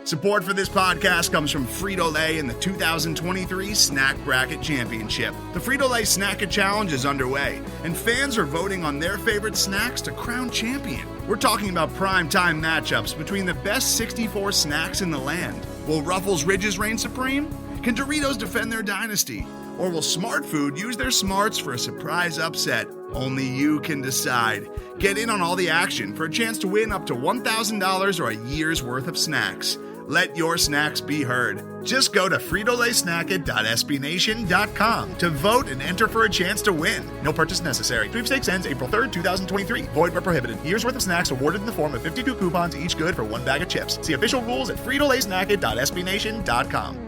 Support for this podcast comes from Frito-Lay in the 2023 Snack Bracket Championship. The Frito-Lay Snack-It Challenge is underway, and fans are voting on their favorite snacks to crown champion. We're talking about prime-time matchups between the best 64 snacks in the land. Will Ruffles Ridges reign supreme? Can Doritos defend their dynasty? Or will Smart Food use their smarts for a surprise upset? Only you can decide. Get in on all the action for a chance to win up to $1,000 or a year's worth of snacks. Let your snacks be heard. Just go to fritolaysnacket.sbnation.com to vote and enter for a chance to win. No purchase necessary. Sweepstakes ends April 3rd, 2023. Void where prohibited. Year's worth of snacks awarded in the form of 52 coupons, each good for one bag of chips. See official rules at fritolaysnacket.sbnation.com.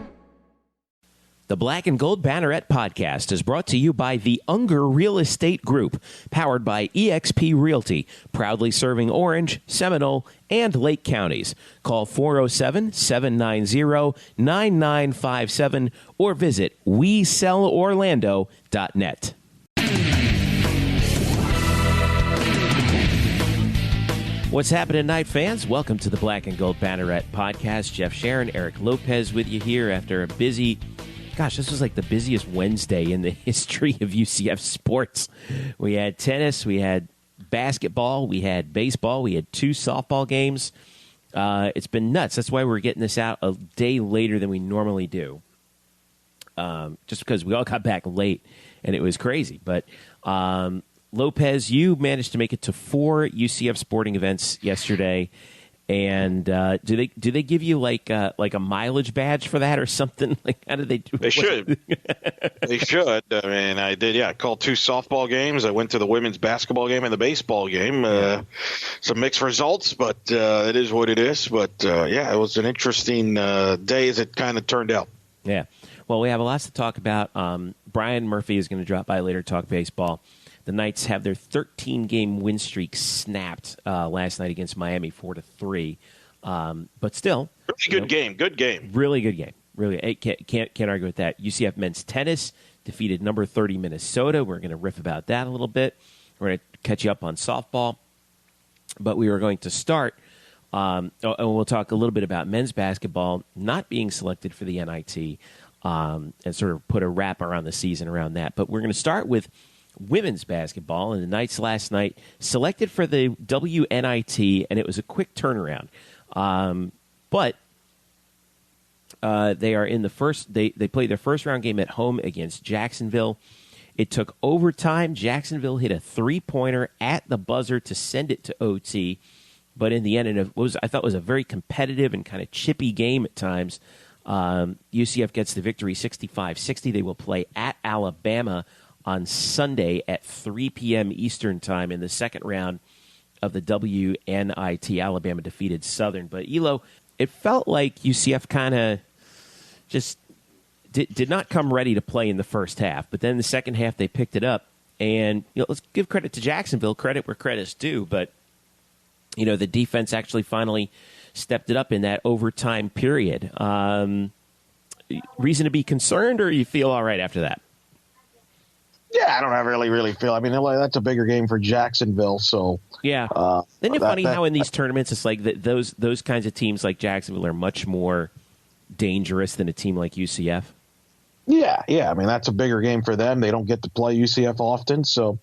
The Black and Gold Banneret Podcast is brought to you by the Unger Real Estate Group, powered by eXp Realty, proudly serving Orange, Seminole, and Lake counties. Call 407-790-9957 or visit WeSellOrlando.net. What's happening tonight, fans? Welcome to the Black and Gold Banneret Podcast. Jeff Sharon, Eric Lopez with you here after a busy... Gosh, this was like the busiest Wednesday in the history of UCF sports. We had tennis, we had basketball, we had baseball, we had 2 softball games. It's been nuts. That's why we're getting this out a day later than we normally do. Just because we all got back late, and it was crazy. But Lopez, you managed to make it to 4 UCF sporting events yesterday. And do they give you like a mileage badge for that or something? Like, how do they do? They should. They should. I mean, I did. Yeah, I called 2 softball games. I went to the women's basketball game and the baseball game. Some mixed results, but it is what it is. But yeah, it was an interesting day as it kind of turned out. Yeah. Well, we have a lot to talk about. Brian Murphy is going to drop by later to talk baseball. The Knights have their 13-game win streak snapped last night against Miami, 4-3. But still, really good game. Good game. Really good game. Really, can't argue with that. UCF men's tennis defeated number 30 Minnesota. We're going to riff about that a little bit. We're going to catch you up on softball. But we were going to start, and we'll talk a little bit about men's basketball not being selected for the NIT, and sort of put a wrap around the season around that. But we're going to start with women's basketball, and the Knights last night selected for the WNIT, and it was a quick turnaround. But they are in the first. They played their first round game at home against Jacksonville. It took overtime. Jacksonville hit a 3-pointer at the buzzer to send it to OT, but in the end, I thought it was a very competitive and kind of chippy game at times. UCF gets the victory, 65-60. They will play at Alabama on Sunday at 3 p.m. Eastern Time in the second round of the WNIT. Alabama defeated Southern. But, Elo, it felt like UCF kind of just did not come ready to play in the first half. But then in the second half, they picked it up. And let's give credit to Jacksonville, credit where credit's due. But, the defense actually finally stepped it up in that overtime period. Reason to be concerned, or you feel all right after that? Yeah, I don't really feel. I mean, that's a bigger game for Jacksonville. So yeah, isn't it funny how in these tournaments it's like those kinds of teams like Jacksonville are much more dangerous than a team like UCF? Yeah. I mean, that's a bigger game for them. They don't get to play UCF often, so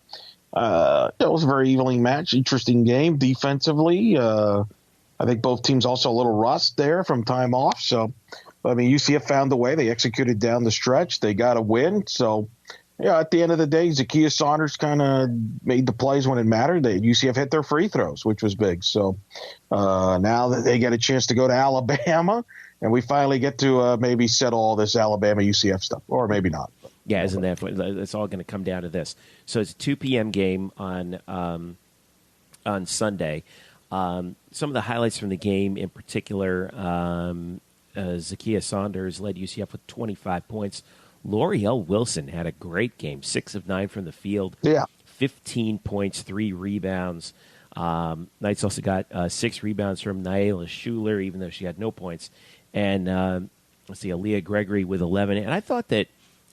it was a very evenly matched, interesting game defensively. I think both teams also a little rust there from time off. So, I mean, UCF found a way. They executed down the stretch. They got a win. So. Yeah, at the end of the day, Zakiya Saunders kind of made the plays when it mattered. UCF hit their free throws, which was big. So now that they get a chance to go to Alabama, and we finally get to maybe settle all this Alabama-UCF stuff, or maybe not. Yeah, isn't that? It's all going to come down to this. So it's a 2 p.m. game on Sunday. Some of the highlights from the game, in particular, Zakiya Saunders led UCF with 25 points. L'Oreal Wilson had a great game, 6 of 9 from the field, 15 points, 3 rebounds. Knights also got 6 rebounds from Nyla Schuler, even though she had no points. And let's see, Aaliyah Gregory with 11. And I thought that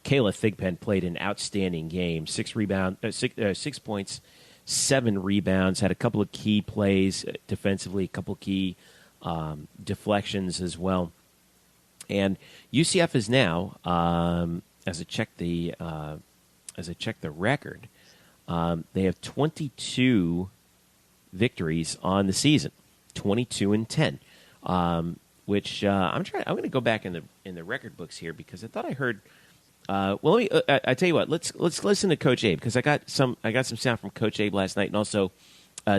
Kayla Thigpen played an outstanding game, 6 points, 7 rebounds, had a couple of key plays defensively, a couple of key deflections as well. And UCF is now, as I check the record, they have 22 victories on the season, 22-10. Which I'm going to go back in the record books here because I thought I heard. Well, let me. I tell you what. Let's listen to Coach Abe because I got some sound from Coach Abe last night and also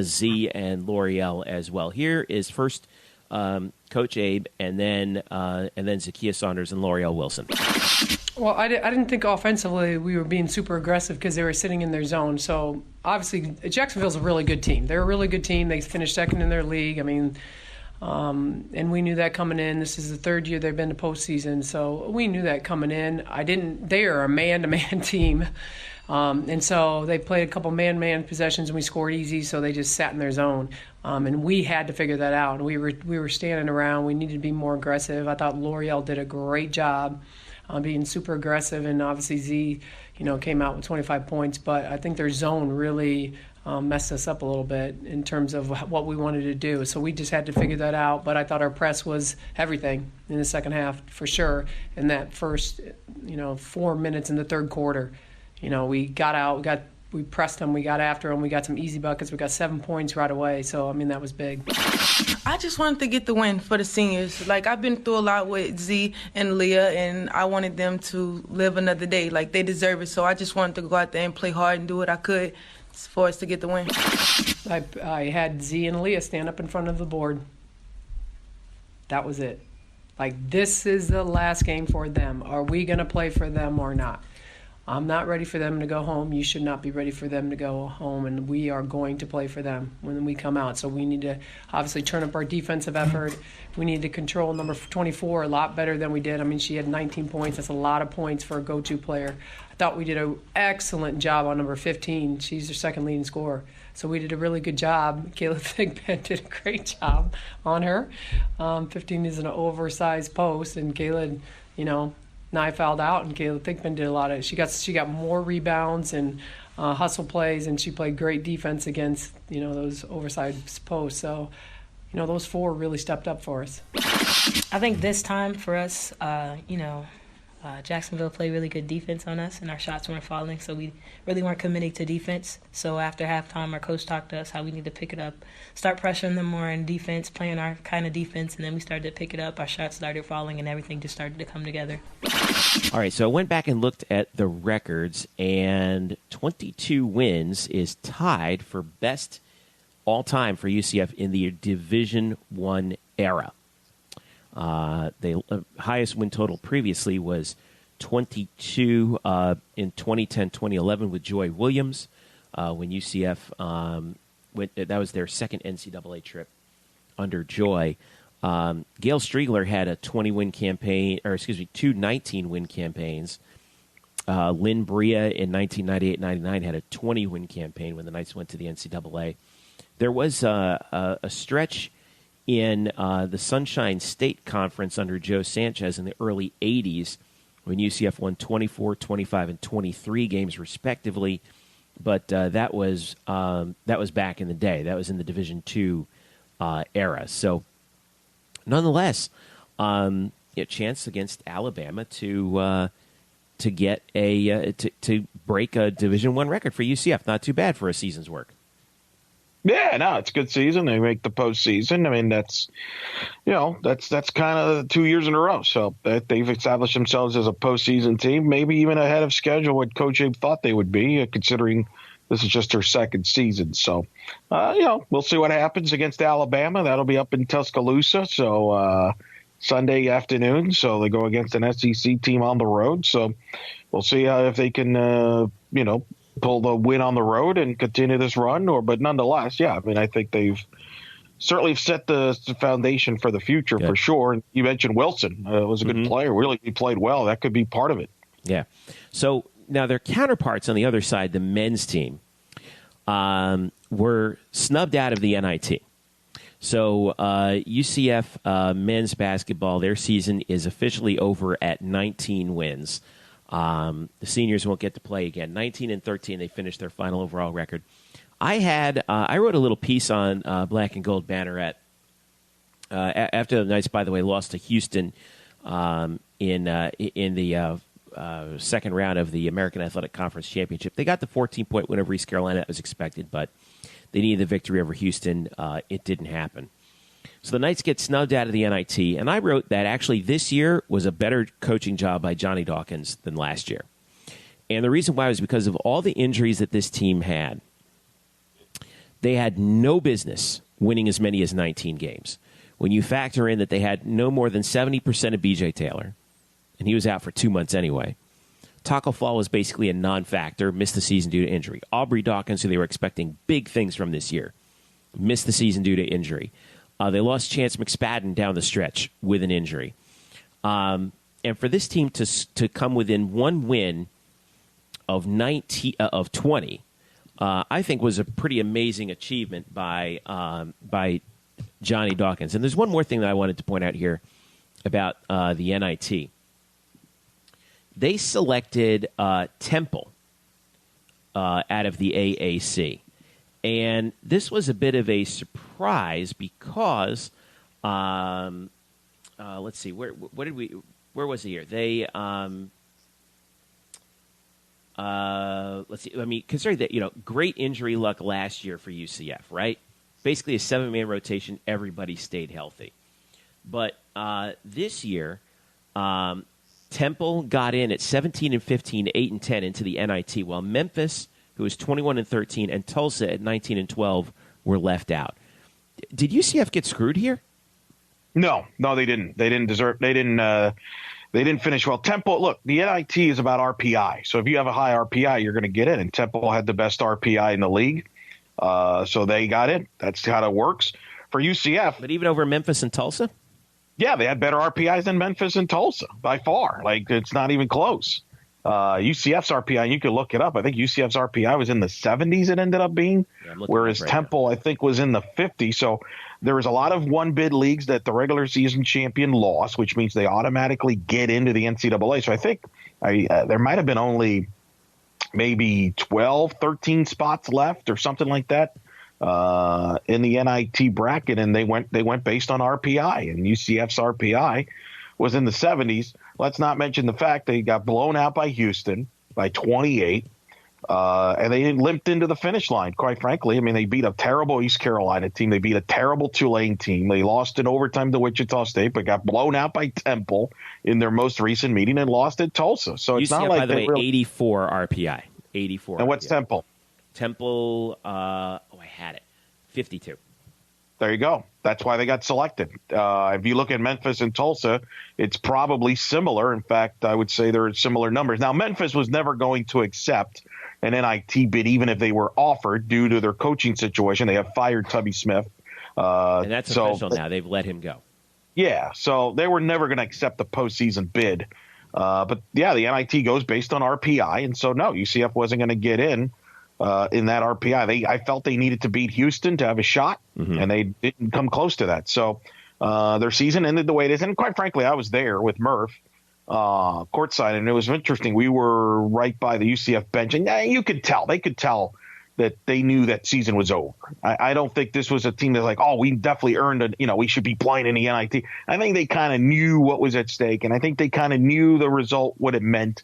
Z and L'Oreal as well. Here is first Coach Abe and then Zakiya Saunders and L'Oreal Wilson. Well, I didn't think offensively we were being super aggressive because they were sitting in their zone. So obviously Jacksonville's a really good team. They're a really good team. They finished second in their league. I mean. And we knew that coming in. This is the third year they've been to postseason, so we knew that coming in. They are a man-to-man team, and so they played a couple man-to-man possessions and we scored easy. So they just sat in their zone, and we had to figure that out. We were standing around. We needed to be more aggressive. I thought L'Oreal did a great job being super aggressive, and obviously Z, came out with 25 points. But I think their zone really messed us up a little bit in terms of what we wanted to do. So we just had to figure that out. But I thought our press was everything in the second half for sure. In that first, 4 minutes in the third quarter, we got out, we pressed them, we got after them, we got some easy buckets, we got 7 points right away. So, that was big. I just wanted to get the win for the seniors. I've been through a lot with Z and Leah, and I wanted them to live another day. They deserve it. So I just wanted to go out there and play hard and do what I could for us to get the win. I had Z and Leah stand up in front of the board. That was it. This is the last game for them. Are we going to play for them or not? I'm not ready for them to go home. You should not be ready for them to go home, and we are going to play for them when we come out. So we need to obviously turn up our defensive effort. We need to control number 24 a lot better than we did. She had 19 points. That's a lot of points for a go-to player. I thought we did an excellent job on number 15. She's their second leading scorer. So we did a really good job. Kayla Thigpen did a great job on her. 15 is an oversized post, and Kayla, Nye fouled out, and Kayla Thigpen did a lot of it. She got more rebounds and hustle plays, and she played great defense against those oversized posts. So, those four really stepped up for us. I think this time for us, Jacksonville played really good defense on us, and our shots weren't falling, so we really weren't committing to defense. So after halftime, our coach talked to us how we need to pick it up, start pressuring them more in defense, playing our kind of defense, and then we started to pick it up. Our shots started falling, and everything just started to come together. All right, so I went back and looked at the records, and 22 wins is tied for best all-time for UCF in the Division I era. The highest win total previously was 22 in 2010-2011 with Joy Williams when UCF that was their second NCAA trip under Joy. Gail Striegler had a 20-win campaign, two 19-win campaigns. Lynn Bria in 1998-99 had a 20-win campaign when the Knights went to the NCAA. There was a stretch in the Sunshine State Conference under Joe Sanchez in the early 80s when UCF won 24, 25, and 23 games respectively. But that was back in the day. That was in the Division II era. So nonetheless, a chance against Alabama to get to break a Division I record for UCF. Not too bad for a season's work. Yeah, no, it's a good season. They make the postseason. That's kind of 2 years in a row. So they've established themselves as a postseason team, maybe even ahead of schedule what Coach Abe thought they would be, considering this is just their second season. So, we'll see what happens against Alabama. That'll be up in Tuscaloosa. So Sunday afternoon. So they go against an SEC team on the road. So we'll see if they can, pull the win on the road and continue this run. But nonetheless, I think they've certainly set the foundation for the future for sure. And you mentioned Wilson was a good player. Really, he played well. That could be part of it. Yeah. So now their counterparts on the other side, the men's team, were snubbed out of the NIT. So UCF men's basketball, their season is officially over at 19 wins. The seniors won't get to play again. 19-13, they finished their final overall record. I wrote a little piece on Black and Gold Banneret after the Knights, by the way, lost to Houston in the second round of the American Athletic Conference Championship. They got the 14-point win over East Carolina. That was expected, but they needed the victory over Houston. It didn't happen. So the Knights get snubbed out of the NIT, and I wrote that actually this year was a better coaching job by Johnny Dawkins than last year. And the reason why was because of all the injuries that this team had. They had no business winning as many as 19 games. When you factor in that they had no more than 70% of B.J. Taylor, and he was out for 2 months anyway. Taco Fall was basically a non-factor, missed the season due to injury. Aubrey Dawkins, who they were expecting big things from this year, missed the season due to injury. They lost Chance McSpadden down the stretch with an injury. And for this team to come within one win of 20, I think was a pretty amazing achievement by Johnny Dawkins. And there's one more thing that I wanted to point out here about the NIT. They selected Temple out of the AAC. And this was a bit of a surprise because, let's see, where was he here? They, let's see, I mean, considering that, great injury luck last year for UCF, right? Basically a 7-man rotation, everybody stayed healthy. But this year, Temple got in at 17-15, 8-10 into the NIT, while Memphis, who was 21-13, and Tulsa at 19-12 were left out. Did UCF get screwed here? No, they didn't. They didn't deserve. They didn't finish well. Temple, look, the NIT is about RPI. So if you have a high RPI, you're going to get in. And Temple had the best RPI in the league, so they got in. That's how it works for UCF. But even over Memphis and Tulsa. Yeah, they had better RPIs than Memphis and Tulsa by far. Like, it's not even close. UCF's RPI, you could look it up. I think UCF's RPI was in the 70s it ended up being, whereas Temple, I think, was in the 50s. So there was a lot of one-bid leagues that the regular season champion lost, which means they automatically get into the NCAA. So I think there might have been only maybe 12, 13 spots left or something like that in the NIT bracket, and they went based on RPI, and UCF's RPI was in the 70s. Let's not mention the fact they got blown out by Houston by 28, and they limped into the finish line, quite frankly. I mean, they beat a terrible East Carolina team. They beat a terrible Tulane team. They lost in overtime to Wichita State, but got blown out by Temple in their most recent meeting and lost at Tulsa. So it's UCF, not like, by the way, 84 RPI. 84. And what's Temple? Temple, I had it, 52. There you go. That's why they got selected. If you look at Memphis and Tulsa, it's probably similar. In fact, I would say they're similar numbers. Now, Memphis was never going to accept an NIT bid, even if they were offered, due to their coaching situation. They have fired Tubby Smith. And that's official now. They've let him go. Yeah, so they were never going to accept the postseason bid. But, yeah, the NIT goes based on RPI. And so, no, UCF wasn't going to get in that RPI. I felt they needed to beat Houston to have a shot, and they didn't come close to that. So their season ended the way it is. And quite frankly, I was there with Murph courtside, and it was interesting. We were right by the UCF bench, and you could tell. They could tell that they knew that season was over. I don't think this was a team that's like, oh, we definitely earned we should be playing in the NIT. I think they kind of knew what was at stake, and I think they kind of knew the result, what it meant.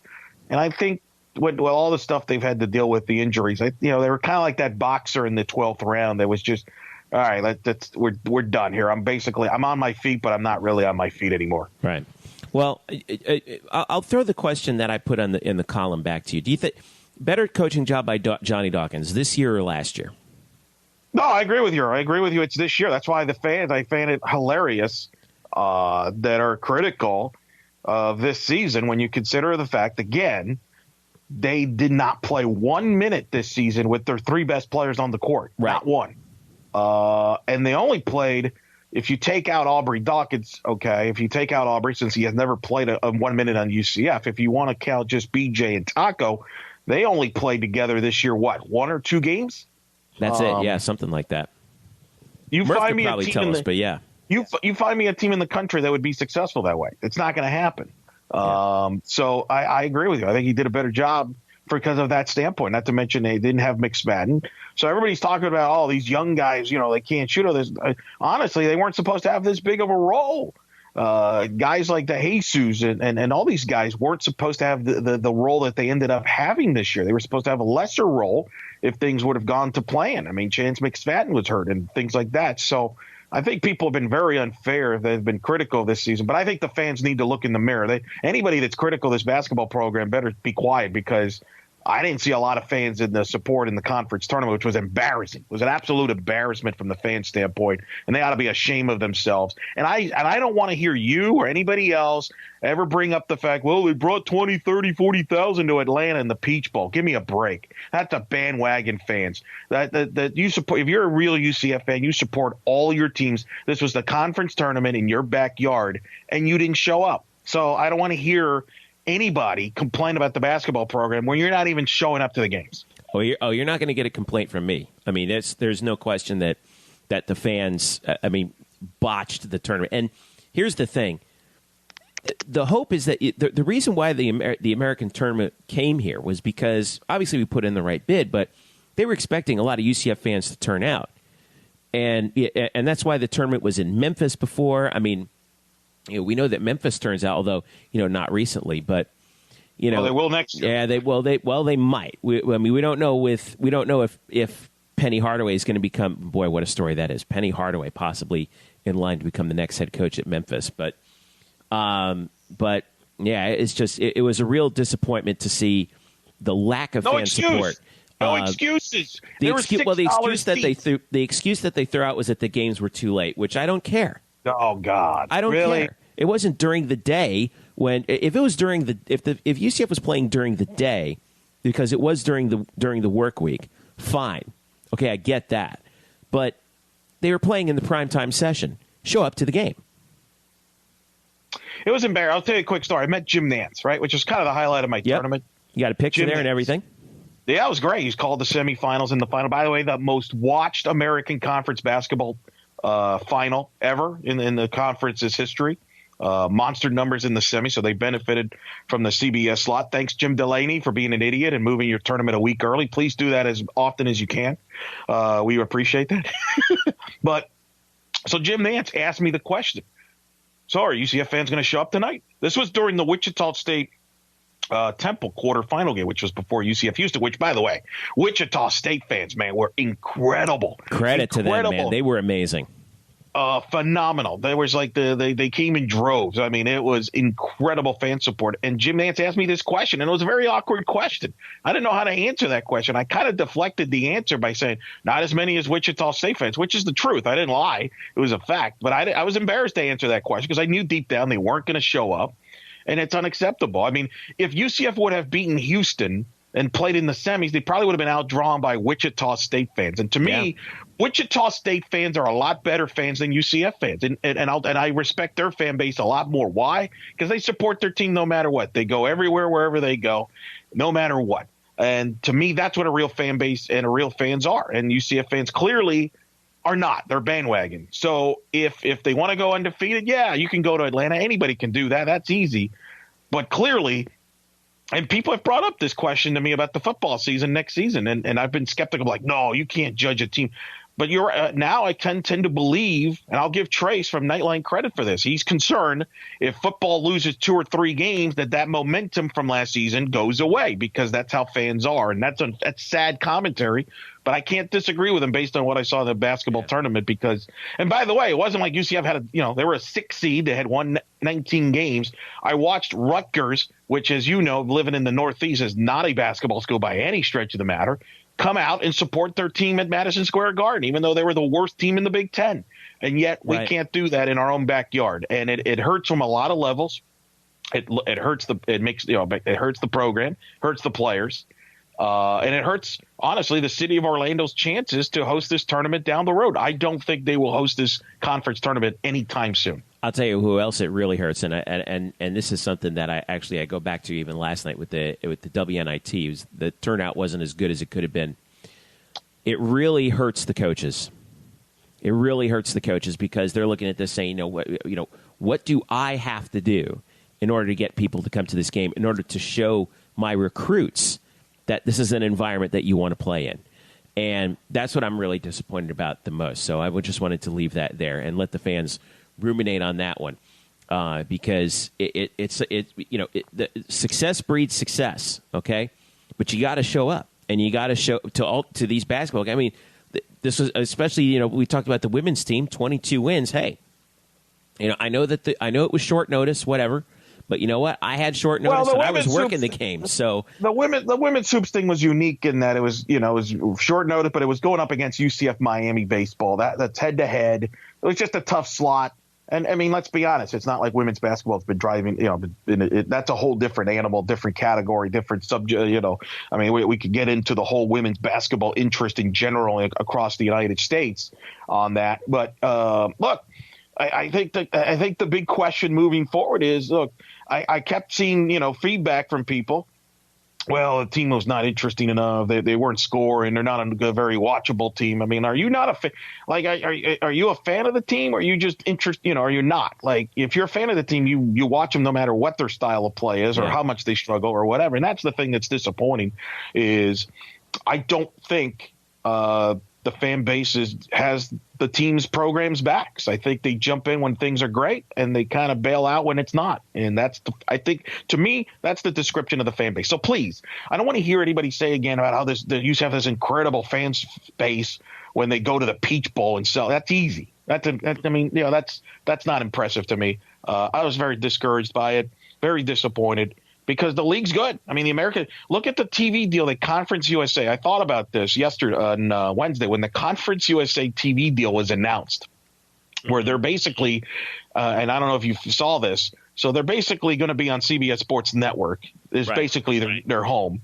And I think with all the stuff they've had to deal with, the injuries, they were kind of like that boxer in the 12th round that was just, all right, we're done here. I'm on my feet, but I'm not really on my feet anymore. Right. Well, I'll throw the question that I put in the column back to you. Do you think better coaching job by Johnny Dawkins this year or last year? No, I agree with you. It's this year. That's why I find it hilarious that are critical of this season when you consider the fact, again, they did not play 1 minute this season with their three best players on the court. Right. Not one. And they only played, if you take out Aubrey Dawkins, if you take out Aubrey, since he has never played a 1 minute on UCF, if you want to count just BJ and Taco, they only played together this year, one or two games? That's it. Yeah, something like that. You Murph find me probably tell us, but yeah. You find me a team in the country that would be successful that way. It's not going to happen. So I agree with you. I think he did a better job because of that standpoint. Not to mention they didn't have McSpadden. So everybody's talking about all these young guys, they can't shoot all this. Honestly, they weren't supposed to have this big of a role. Guys like the Jesus and all these guys weren't supposed to have the role that they ended up having this year. They were supposed to have a lesser role if things would have gone to plan. I mean, Chance McSpadden was hurt and things like that. So I think people have been very unfair. They've been critical this season. But I think the fans need to look in the mirror. Anybody that's critical of this basketball program better be quiet, because I didn't see a lot of fans in the support in the conference tournament, which was embarrassing. It was an absolute embarrassment from the fan standpoint, and they ought to be ashamed of themselves. And I don't want to hear you or anybody else ever bring up the fact, well, they brought 20, 30, 40,000 to Atlanta in the Peach Bowl. Give me a break. That's a bandwagon fans. That you support. If you're a real UCF fan, you support all your teams. This was the conference tournament in your backyard, and you didn't show up. So I don't want to hear anybody complain about the basketball program when you're not even showing up to the games. You're not going to get a complaint from me. I mean, there's no question that the fans, botched the tournament. And here's the thing. The hope is that the reason why the American tournament came here was because obviously we put in the right bid, but they were expecting a lot of UCF fans to turn out. And that's why the tournament was in Memphis before. I mean, we know that Memphis turns out, although not recently, but they will next year. Yeah, they might. We don't know if Penny Hardaway is going to become. Boy, what a story that is! Penny Hardaway possibly in line to become the next head coach at Memphis, but yeah, it's just it was a real disappointment to see the lack of fan support. No excuses. The excuse that they threw out was that the games were too late, which I don't care. Oh God! I don't care. It wasn't during the day if UCF was playing during the day because it was during the work week. Fine, okay, I get that, but they were playing in the primetime session. Show up to the game. It was embarrassing. I'll tell you a quick story. I met Jim Nance, right, which was kind of the highlight of my tournament. You got a picture Jim there and everything. Yeah, it was great. He's called the semifinals and the final. By the way, the most watched American Conference basketball final ever in the conference's history. Monster numbers in the semi, so they benefited from the CBS slot. Thanks, Jim Delaney, for being an idiot and moving your tournament a week early. Please do that as often as you can. We appreciate that. But so Jim Nance asked me the question. So are UCF fans going to show up tonight? This was during the Wichita State Temple quarterfinal game, which was before UCF Houston, which, by the way, Wichita State fans, man, were incredible. Credit to them, man. They were amazing. Phenomenal. There was they came in droves. I mean, it was incredible fan support. And Jim Nance asked me this question, and it was a very awkward question. I didn't know how to answer that question. I kind of deflected the answer by saying, not as many as Wichita State fans, which is the truth. I didn't lie. It was a fact. But I was embarrassed to answer that question because I knew deep down they weren't going to show up. And it's unacceptable. I mean, if UCF would have beaten Houston and played in the semis, they probably would have been outdrawn by Wichita State fans. And to me, Wichita State fans are a lot better fans than UCF fans. And I respect their fan base a lot more. Why? Because they support their team no matter what. They go everywhere, wherever they go, no matter what. And to me, that's what a real fan base and a real fans are. And UCF fans clearly are not. They're bandwagon. So if they want to go undefeated, yeah, you can go to Atlanta. Anybody can do that. That's easy. But clearly, and people have brought up this question to me about the football season next season, and I've been skeptical, like, no, you can't judge a team. But you're now I tend to believe, and I'll give Trace from Nightline credit for this. He's concerned if football loses 2 or 3 games that momentum from last season goes away because that's how fans are, and that's sad commentary. But I can't disagree with him based on what I saw in the basketball tournament because – and by the way, it wasn't like UCF had they were a 6 seed. They had won 19 games. I watched Rutgers, which, as you know, living in the Northeast is not a basketball school by any stretch of the matter, come out and support their team at Madison Square Garden, even though they were the worst team in the Big Ten. And yet we can't do that in our own backyard. And it hurts from a lot of levels. It hurts it hurts the program, hurts the players. And it hurts, honestly, the city of Orlando's chances to host this tournament down the road. I don't think they will host this conference tournament anytime soon. I'll tell you who else it really hurts, and this is something that I go back to even last night with the WNIT. The turnout wasn't as good as it could have been. It really hurts the coaches. It really hurts the coaches because they're looking at this saying, what do I have to do in order to get people to come to this game, in order to show my recruits that this is an environment that you want to play in. And that's what I'm really disappointed about the most. So I just wanted to leave that there and let the fans ruminate on that one, because the success breeds success. Okay, but you got to show up, and you got to show to these basketball. I mean, this was especially we talked about the women's team, 22 wins. Hey, I know that I know it was short notice, whatever. But you know what? I had short notice, and I was working the game. So the women's hoops thing was unique in that it was short notice, but it was going up against UCF Miami baseball. That's head to head. It was just a tough slot. And I mean, let's be honest. It's not like women's basketball has been driving. That's a whole different animal, different category, different subject. I mean, we could get into the whole women's basketball interest in general across the United States on that. But look. I think the big question moving forward is, look, I kept seeing, feedback from people. Well, the team was not interesting enough. They weren't scoring. They're not a very watchable team. I mean, are you not a fan? Like, are you a fan of the team, or are you just interested? Are you not? Like, if you're a fan of the team, you watch them no matter what their style of play is or how much they struggle or whatever. And that's the thing that's disappointing is I don't think the fan base has the team's programs back. So I think they jump in when things are great and they kind of bail out when it's not. And I think to me, that's the description of the fan base. So please, I don't want to hear anybody say again about how the UCF has incredible fan base when they go to the Peach Bowl and sell. That's easy. That's not impressive to me. I was very discouraged by it, very disappointed. Because the league's good. I mean, look at the TV deal that Conference USA. I thought about this yesterday on Wednesday when the Conference USA TV deal was announced, where they're basically, and I don't know if you saw this, so they're basically going to be on CBS Sports Network. Is basically their home,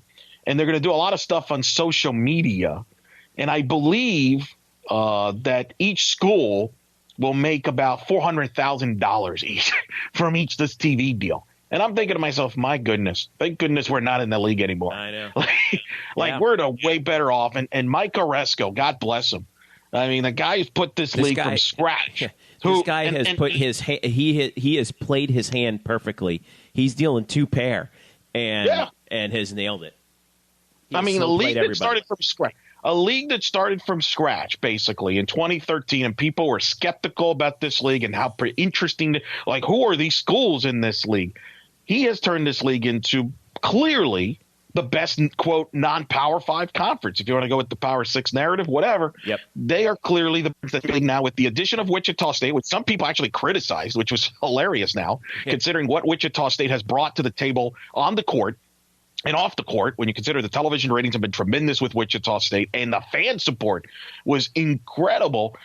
and they're going to do a lot of stuff on social media. And I believe that each school will make about $400,000 each from this TV deal. And I'm thinking to myself, my goodness, thank goodness we're not in the league anymore. I know. We're way better off. And Mike Oresco, God bless him. I mean, the guy who's put this league from scratch. This guy has put he has played his hand perfectly. He's dealing 2 pair and has nailed it. I mean, a league that started from scratch. A league that started from scratch, basically, in 2013, and people were skeptical about this league and how interesting, who are these schools in this league? He has turned this league into clearly the best, quote, non-Power 5 conference. If you want to go with the Power 6 narrative, whatever. Yep. They are clearly the best league now with the addition of Wichita State, which some people actually criticized, which was hilarious now, considering what Wichita State has brought to the table on the court. And off the court, when you consider the television ratings have been tremendous with Wichita State and the fan support was incredible.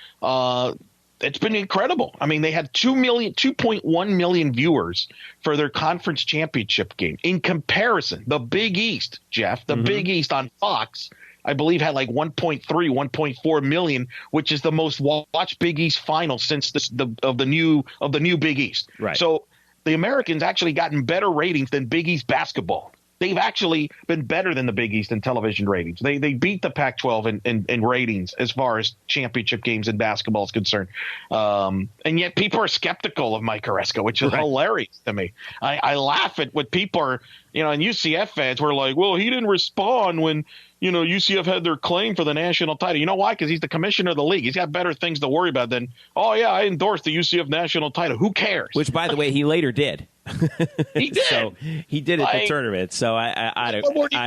It's been incredible. I mean, they had 2.1 million viewers for their conference championship game. In comparison, the Big East, Jeff, Big East on Fox, I believe had 1.4 million, which is the most watched Big East final since the new Big East. Right. So the Americans actually gotten better ratings than Big East basketball. They've actually been better than the Big East in television ratings. They beat the Pac-12 in ratings as far as championship games in basketball is concerned. And yet people are skeptical of Mike Oresco, which is hilarious to me. I laugh at what people are, and UCF fans were like, well, he didn't respond when, UCF had their claim for the national title. You know why? Because he's the commissioner of the league. He's got better things to worry about than, I endorsed the UCF national title. Who cares? Which, by the way, he later did. He did. So he did at the tournament. So I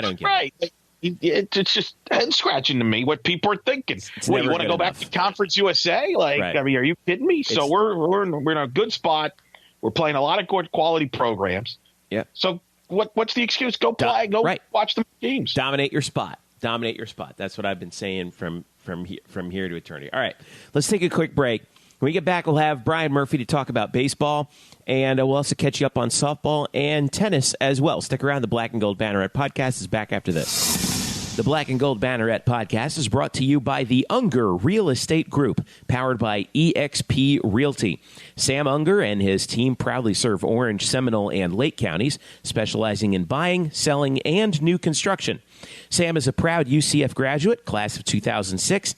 don't get it. It's just head scratching to me what people are thinking. You want to go back to Conference USA? I mean, are you kidding me? So we're in a good spot. We're playing a lot of good quality programs. Yeah. So what's the excuse? Go play. Go watch the games. Dominate your spot. That's what I've been saying from here to eternity. All right, let's take a quick break. When we get back, we'll have Brian Murphy to talk about baseball, and we'll also catch you up on softball and tennis as well. Stick around. The Black and Gold Banneret Podcast is back after this. The Black and Gold Banneret Podcast is brought to you by the Unger Real Estate Group, powered by eXp Realty. Sam Unger and his team proudly serve Orange, Seminole, and Lake counties, specializing in buying, selling, and new construction. Sam is a proud UCF graduate, class of 2006,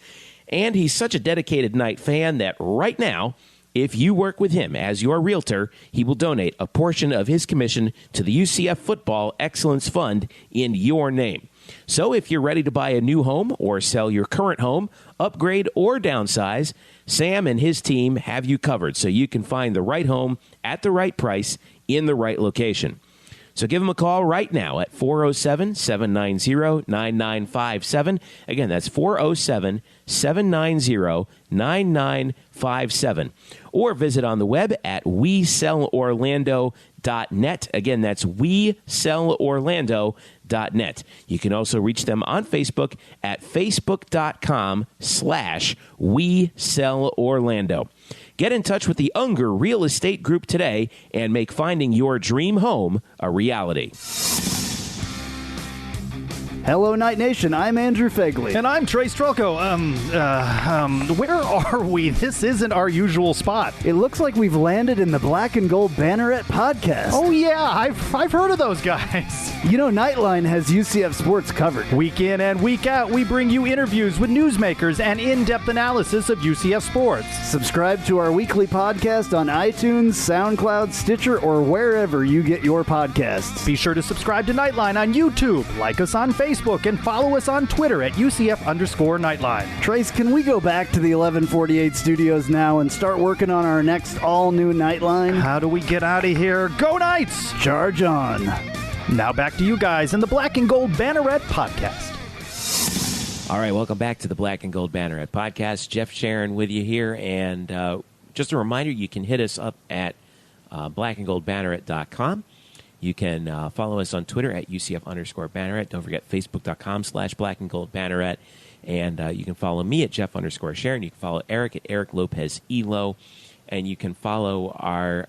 and he's such a dedicated Knight fan that right now, if you work with him as your realtor, he will donate a portion of his commission to the UCF Football Excellence Fund in your name. So if you're ready to buy a new home or sell your current home, upgrade or downsize, Sam and his team have you covered so you can find the right home at the right price in the right location. So give them a call right now at 407-790-9957. Again, that's 407-790-9957. Or visit on the web at WeSellOrlando.net. Again, that's WeSellOrlando.net. You can also reach them on Facebook at facebook.com/WeSellOrlando. Get in touch with the Unger Real Estate Group today and make finding your dream home a reality. Hello, Night Nation. I'm Andrew Fegley. And I'm Trey Strelko. Where are we? This isn't our usual spot. It looks like we've landed in the Black and Gold Banneret Podcast. Oh, yeah. I've heard of those guys. You know, Nightline has UCF sports covered. Week in and week out, we bring you interviews with newsmakers and in-depth analysis of UCF sports. Subscribe to our weekly podcast on iTunes, SoundCloud, Stitcher, or wherever you get your podcasts. Be sure to subscribe to Nightline on YouTube, like us on Facebook, and follow us on Twitter at UCF_Nightline. Trace, can we go back to the 1148 studios now and start working on our next all-new Nightline? How do we get out of here? Go Knights! Charge on. Now back to you guys in the Black and Gold Banneret Podcast. All right, welcome back to the Black and Gold Banneret Podcast. Jeff Sharon with you here, and just a reminder, you can hit us up at blackandgoldbanneret.com. You can follow us on Twitter at UCF_Banneret. Don't forget Facebook.com/blackandgoldbanneret. And you can follow me at Jeff_Sharon. You can follow Eric at Eric Lopez Elo. And you can follow our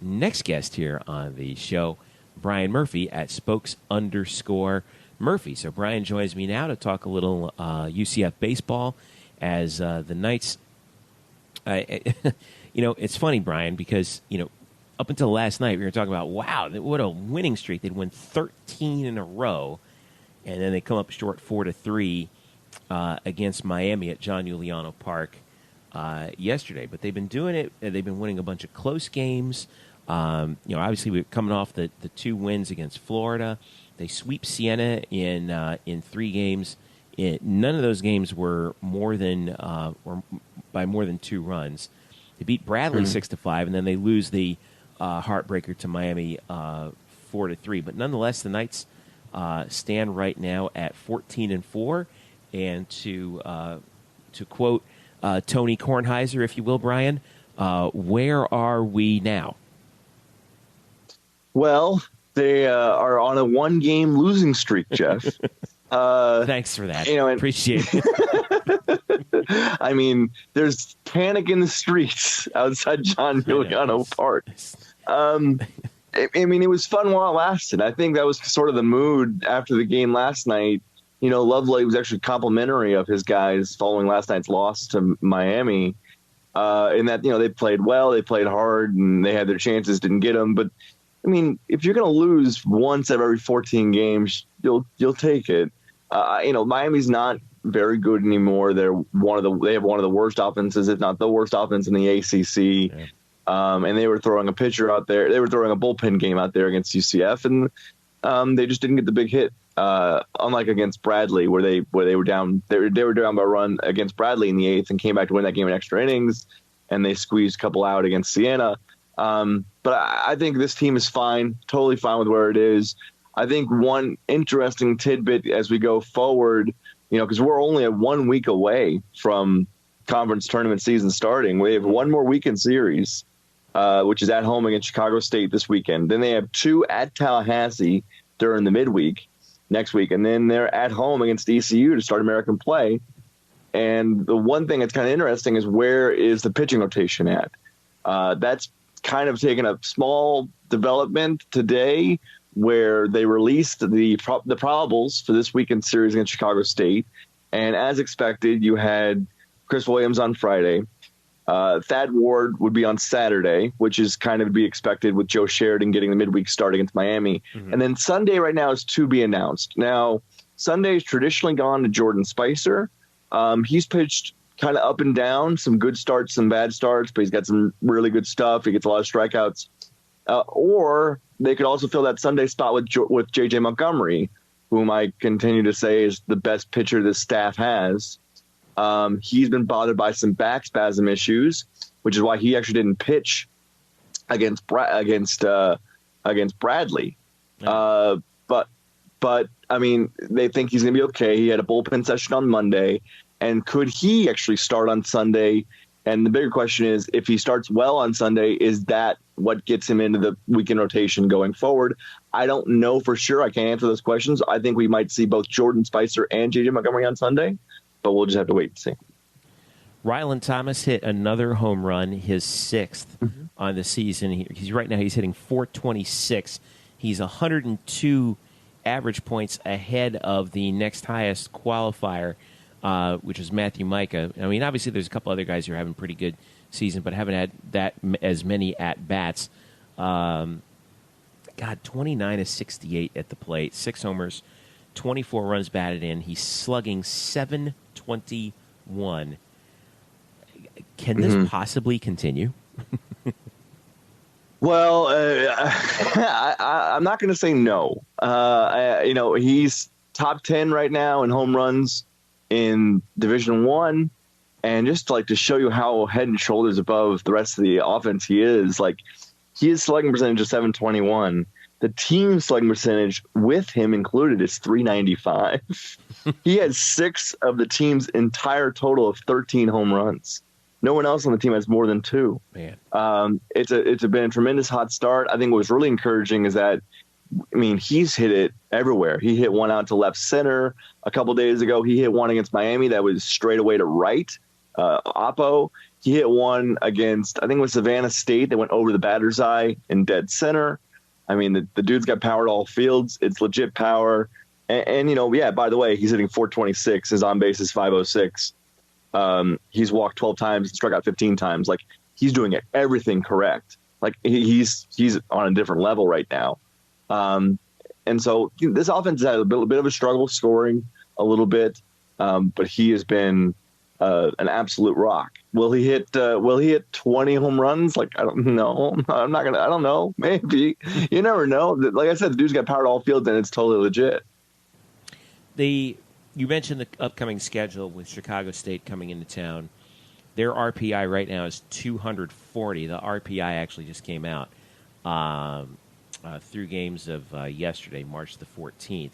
next guest here on the show, Brian Murphy, at Spokes_Murphy. So Brian joins me now to talk a little UCF baseball as the Knights. It's funny, Brian, because, up until last night, we were talking about, wow, what a winning streak. They'd win 13 in a row, and then they come up short 4-3 against Miami at John Juliano Park yesterday. But they've been doing it. They've been winning a bunch of close games. Obviously, we're coming off the 2 wins against Florida. They sweep Siena in 3 games. None of those games were by more than 2 runs. They beat Bradley 6-5, and then they lose the heartbreaker to Miami 4-3. But nonetheless, the Knights stand right now at 14-4. And to quote Tony Kornheiser, if you will, Brian, where are we now? Well, they are on a 1-game losing streak, Jeff. Thanks for that. Appreciate it. I mean, there's panic in the streets outside John Juliano Park. I mean, it was fun while it lasted. I think that was sort of the mood after the game last night. Loveland was actually complimentary of his guys following last night's loss to Miami, in that, they played well, they played hard, and they had their chances, didn't get them. But, I mean, if you're going to lose once out of every 14 games, you'll take it. Miami's not very good anymore. They have one of the worst offenses, if not the worst offense in the ACC. Yeah. And they were throwing a pitcher out there. They were throwing a bullpen game out there against UCF, and they just didn't get the big hit. Unlike against Bradley, where they were down, they were down by a run against Bradley in the 8th and came back to win that game in extra innings, and they squeezed a couple out against Siena. But I think this team is fine, totally fine with where it is. I think one interesting tidbit as we go forward, because we're only 1 week away from conference tournament season starting. We have 1 more weekend series, which is at home against Chicago State this weekend. Then they have 2 at Tallahassee during the midweek next week, and then they're at home against ECU to start American play. And the one thing that's kind of interesting is, where is the pitching rotation at? That's kind of taken a small development today, where they released the probables for this weekend series against Chicago State. And as expected, you had Chris Williams on Friday. Thad Ward would be on Saturday, which is kind of to be expected with Joe Sheridan getting the midweek start against Miami. Mm-hmm. And then Sunday right now is to be announced. Now, Sunday's traditionally gone to Jordan Spicer. He's pitched kind of up and down, some good starts, some bad starts, but he's got some really good stuff. He gets a lot of strikeouts. Or they could also fill that Sunday spot with J.J. Montgomery, whom I continue to say is the best pitcher this staff has. He's been bothered by some back spasm issues, which is why he actually didn't pitch against Bradley. But I mean, they think he's going to be okay. He had a bullpen session on Monday, and could he actually start on Sunday? And the bigger question is, if he starts well on Sunday, is that what gets him into the weekend rotation going forward? I don't know for sure. I can't answer those questions. I think we might see both Jordan Spicer and J.J. Montgomery on Sunday, but we'll just have to wait and see. Rylan Thomas hit another home run, his 6th on the season. He's right now he's hitting .426. He's 102 average points ahead of the next highest qualifier, which is Matthew Micah. I mean, obviously there's a couple other guys who are having pretty good season, but haven't had that as many at bats. 29 of 68 at the plate, 6 homers, 24 runs batted in. He's slugging .721. Can this possibly continue? Well, I'm not going to say no. He's top 10 right now in home runs in Division I, and just like to show you how head and shoulders above the rest of the offense he is, like his slugging percentage is .721. The team slugging percentage with him included is .395. He had 6 of the team's entire total of 13 home runs. No one else on the team has more than 2. Man, it's been a tremendous hot start. I think what was really encouraging is that, I mean, he's hit it everywhere. He hit one out to left center a couple days ago. He hit one against Miami that was straight away to right. Oppo. He hit one against, I think it was Savannah State, that went over the batter's eye in dead center. I mean, the dude's got power to all fields. It's legit power. And by the way, he's hitting .426. His on base is .506. He's walked 12 times and struck out 15 times. Like, he's doing everything correct. Like, he's on a different level right now. And so this offense has had a bit of a struggle scoring a little bit, but he has been an absolute rock. Will he hit 20 home runs? Like, I don't know. I don't know. Maybe. You never know. Like I said, the dude's got power to all fields, and it's totally legit. You mentioned the upcoming schedule with Chicago State coming into town. Their RPI right now is 240. The RPI actually just came out through games of yesterday, March the 14th.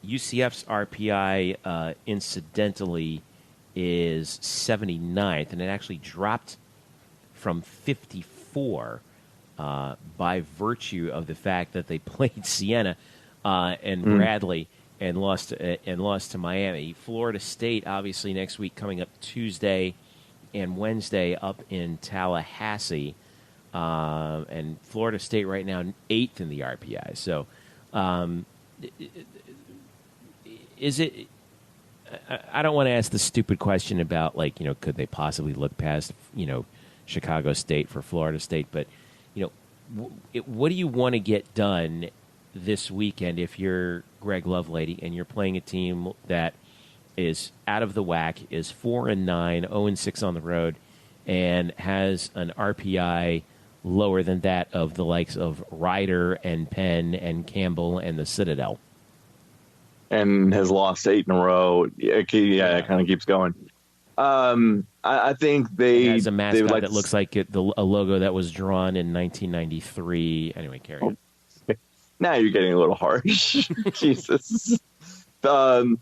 UCF's RPI, incidentally, is 79th, and it actually dropped from 54 by virtue of the fact that they played Siena and Bradley and lost to Miami. Florida State, obviously, next week coming up Tuesday and Wednesday up in Tallahassee. And Florida State right now 8th in the RPI. So is it – I don't want to ask the stupid question about, like, could they possibly look past, Chicago State for Florida State? But, what do you want to get done this weekend if you're Greg Lovelady and you're playing a team that is out of the whack, is 4-9, 0-6 on the road, and has an RPI lower than that of the likes of Ryder and Penn and Campbell and the Citadel? And has lost 8 in a row. It kind of keeps going. I think they has a mascot like that looks like a logo that was drawn in 1993. Anyway, carry on. Now you're getting a little harsh. Jesus. I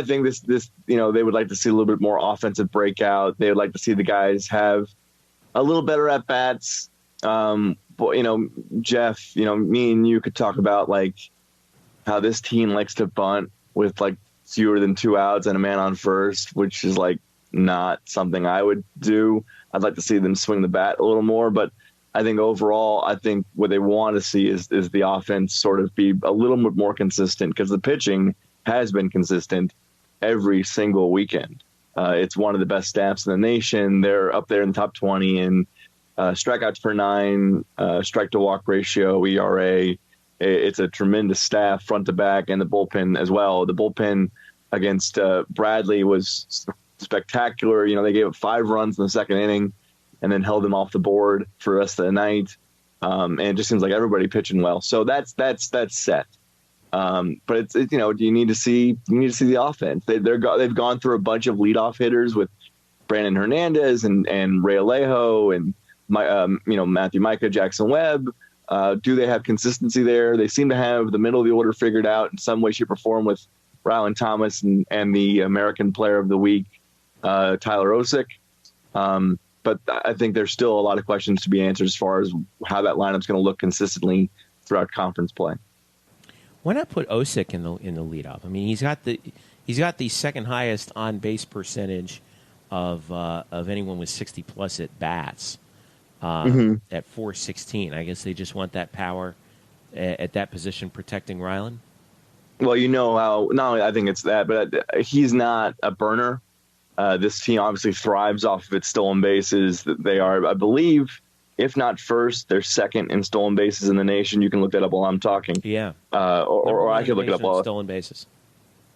think this they would like to see a little bit more offensive breakout. They would like to see the guys have a little better at bats. But Jeff, me and you could talk about like how this team likes to bunt with like fewer than 2 outs and a man on first, which is like not something I would do. I'd like to see them swing the bat a little more, but I think overall, what they want to see is the offense sort of be a little bit more consistent, because the pitching has been consistent every single weekend. It's one of the best staffs in the nation. They're up there in the top 20 in strikeouts per 9, strike to walk ratio, ERA. It's a tremendous staff front to back, and the bullpen as well. The bullpen against Bradley was spectacular. They gave up 5 runs in the second inning and then held them off the board for the rest of the night. and it just seems like everybody pitching well. So that's set. But it's you need to see the offense. They've gone through a bunch of leadoff hitters with Brandon Hernandez and Ray Alejo and Matthew Micah, Jackson Webb. Do they have consistency there? They seem to have the middle of the order figured out in some way, shape, or form with Rylan Thomas and the American Player of the Week, Tyler Osick. But I think there's still a lot of questions to be answered as far as how that lineup's going to look consistently throughout conference play. Why not put Osick in the leadoff? I mean, he's got the second highest on base percentage of anyone with 60 plus at bats at 416. I guess they just want that power at that position protecting Rylan. Well, how not only I think it's that, but he's not a burner. This team obviously thrives off of its stolen bases. They are, I believe, if not first, they're second in stolen bases in the nation. You can look that up while I'm talking. Yeah. Or I could look it up while stolen bases.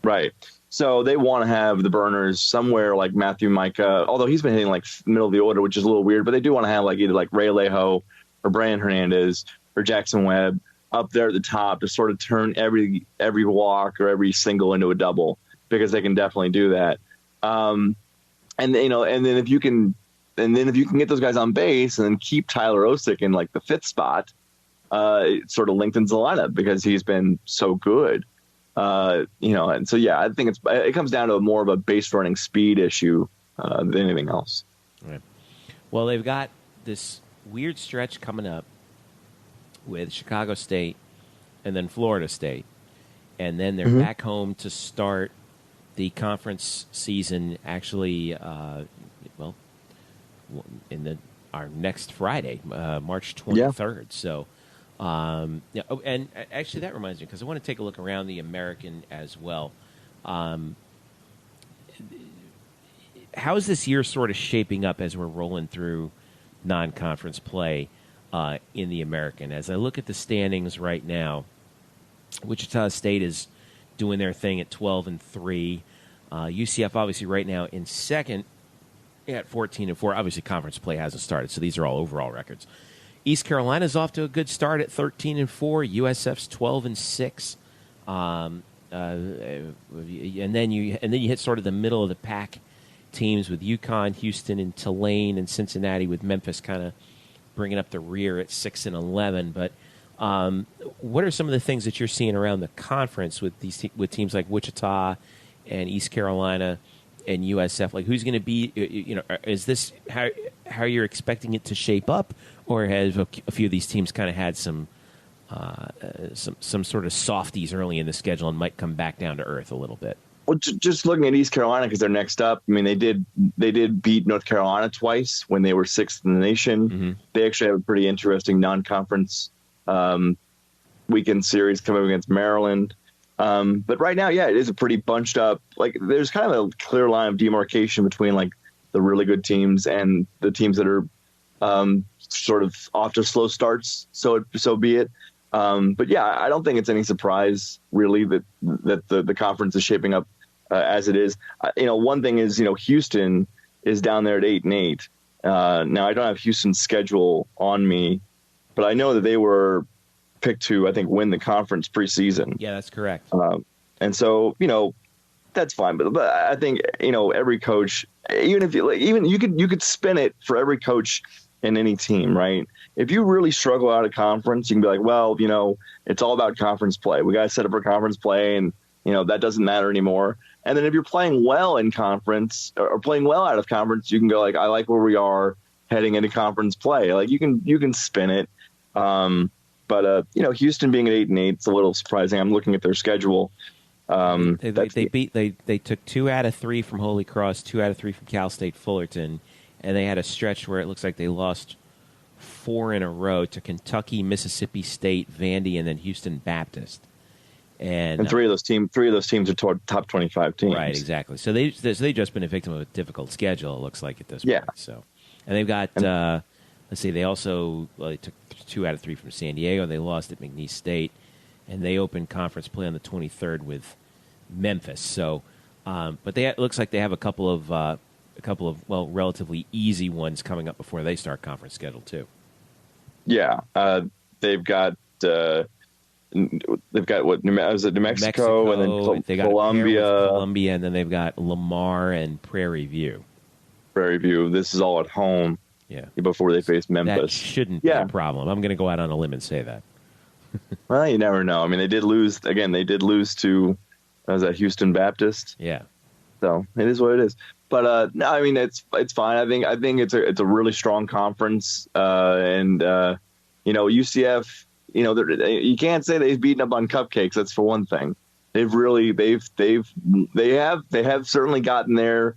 Right. So they want to have the burners somewhere like Matthew Micah, although he's been hitting like middle of the order, which is a little weird, but they do want to have like either like Ray Alejo or Brandon Hernandez or Jackson Webb up there at the top to sort of turn every walk or every single into a double, because they can definitely do that. And then if you can get those guys on base and then keep Tyler Osick in like the fifth spot, it sort of lengthens the lineup because he's been so good. And so, yeah, I think it comes down to more of a base running speed issue than anything else. Right. Well, they've got this weird stretch coming up with Chicago State and then Florida State, and then they're back home to start the conference season. Actually, our next Friday, March 23rd. Yeah. So. And actually, that reminds me, because I want to take a look around the American as well. How is this year sort of shaping up as we're rolling through non-conference play in the American? As I look at the standings right now, Wichita State is doing their thing at 12-3. UCF obviously right now in second at 14-4. Obviously, conference play hasn't started, so these are all overall records. East Carolina's off to a good start at 13-4. USF's 12-6, and then you hit sort of the middle of the pack teams with UConn, Houston, and Tulane, and Cincinnati, with Memphis kind of bringing up the rear at 6-11. But what are some of the things that you're seeing around the conference with with teams like Wichita and East Carolina and USF? Like, who's going to be? Is this how you're expecting it to shape up? Or has a few of these teams kind of had some sort of softies early in the schedule and might come back down to earth a little bit? Well, just looking at East Carolina, because they're next up. I mean, they did beat North Carolina twice when they were sixth in the nation. Mm-hmm. They actually have a pretty interesting non-conference weekend series coming up against Maryland. But right now, yeah, it is a pretty bunched up. Like, there's kind of a clear line of demarcation between like the really good teams and the teams that are sort of off to slow starts. So be it. But yeah, I don't think it's any surprise really that the conference is shaping up as it is. One thing is, Houston is down there at 8-8. Now I don't have Houston's schedule on me, but I know that they were picked to, I think, win the conference preseason. Yeah, that's correct. And so, that's fine. But I think, every coach, even if you could spin it for every coach in any team, right? If you really struggle out of conference, you can be like, well, it's all about conference play. We got to set up for conference play, and that doesn't matter anymore. And then if you're playing well in conference or playing well out of conference, you can go like, I like where we are heading into conference play. Like, you can spin it. But Houston being at 8-8, it's a little surprising. I'm looking at their schedule. They took 2 out of 3 from Holy Cross, 2 out of 3 from Cal State Fullerton, and they had a stretch where it looks like they lost 4 in a row to Kentucky, Mississippi State, Vandy, and then Houston Baptist. And 3 of those teams are top 25 teams. Right, exactly. So they've just been a victim of a difficult schedule, it looks like, at this point. So, and they've got let's see, they also they took 2 out of 3 from San Diego. They lost at McNeese State, and they opened conference play on the 23rd with Memphis. So, but it looks like they have a couple of relatively easy ones coming up before they start conference schedule too. Yeah, they've got what? New Mexico, and then they got Columbia, and then they've got Lamar and Prairie View. Prairie View. This is all at home. Yeah, before they face Memphis. That shouldn't be a problem. I'm going to go out on a limb and say that. Well, you never know. I mean, they did lose again. They did lose to Houston Baptist. Yeah. So it is what it is. But no, I mean it's fine. I think it's a really strong conference, and UCF. You can't say they've beaten up on cupcakes. That's for one thing. They have certainly gotten their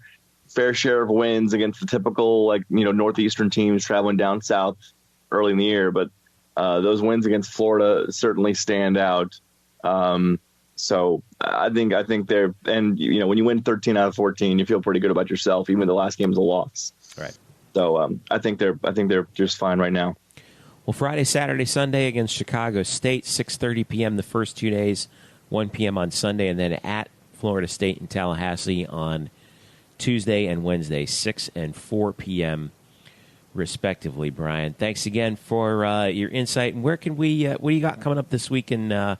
fair share of wins against the typical Northeastern teams traveling down south early in the year. But those wins against Florida certainly stand out. So I think they're, and when you win 13 out of 14, you feel pretty good about yourself, even the last game was a loss. Right. So I think they're just fine right now. Well, Friday, Saturday, Sunday against Chicago State, 6:30 p.m. the first 2 days, 1 p.m. on Sunday, and then at Florida State in Tallahassee on Tuesday and Wednesday, 6 and 4 p.m. respectively. Brian, thanks again for your insight. And where can we? What do you got coming up this week? And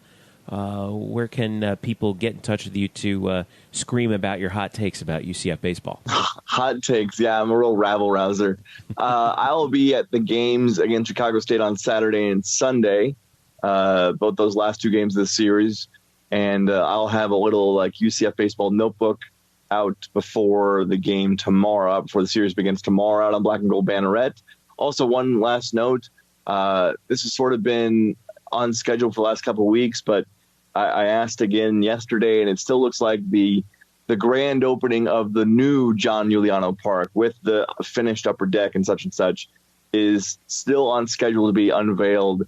where can people get in touch with you to scream about your hot takes about UCF baseball? Hot takes, yeah, I'm a real rabble rouser. I'll be at the games against Chicago State on Saturday and Sunday, both those last two games of the series, and I'll have a little UCF baseball notebook out before the game tomorrow, before the series begins tomorrow, out on Black and Gold Banneret. Also, one last note: this has sort of been on schedule for the last couple of weeks, but I asked again yesterday, and it still looks like the grand opening of the new John Juliano Park with the finished upper deck and such is still on schedule to be unveiled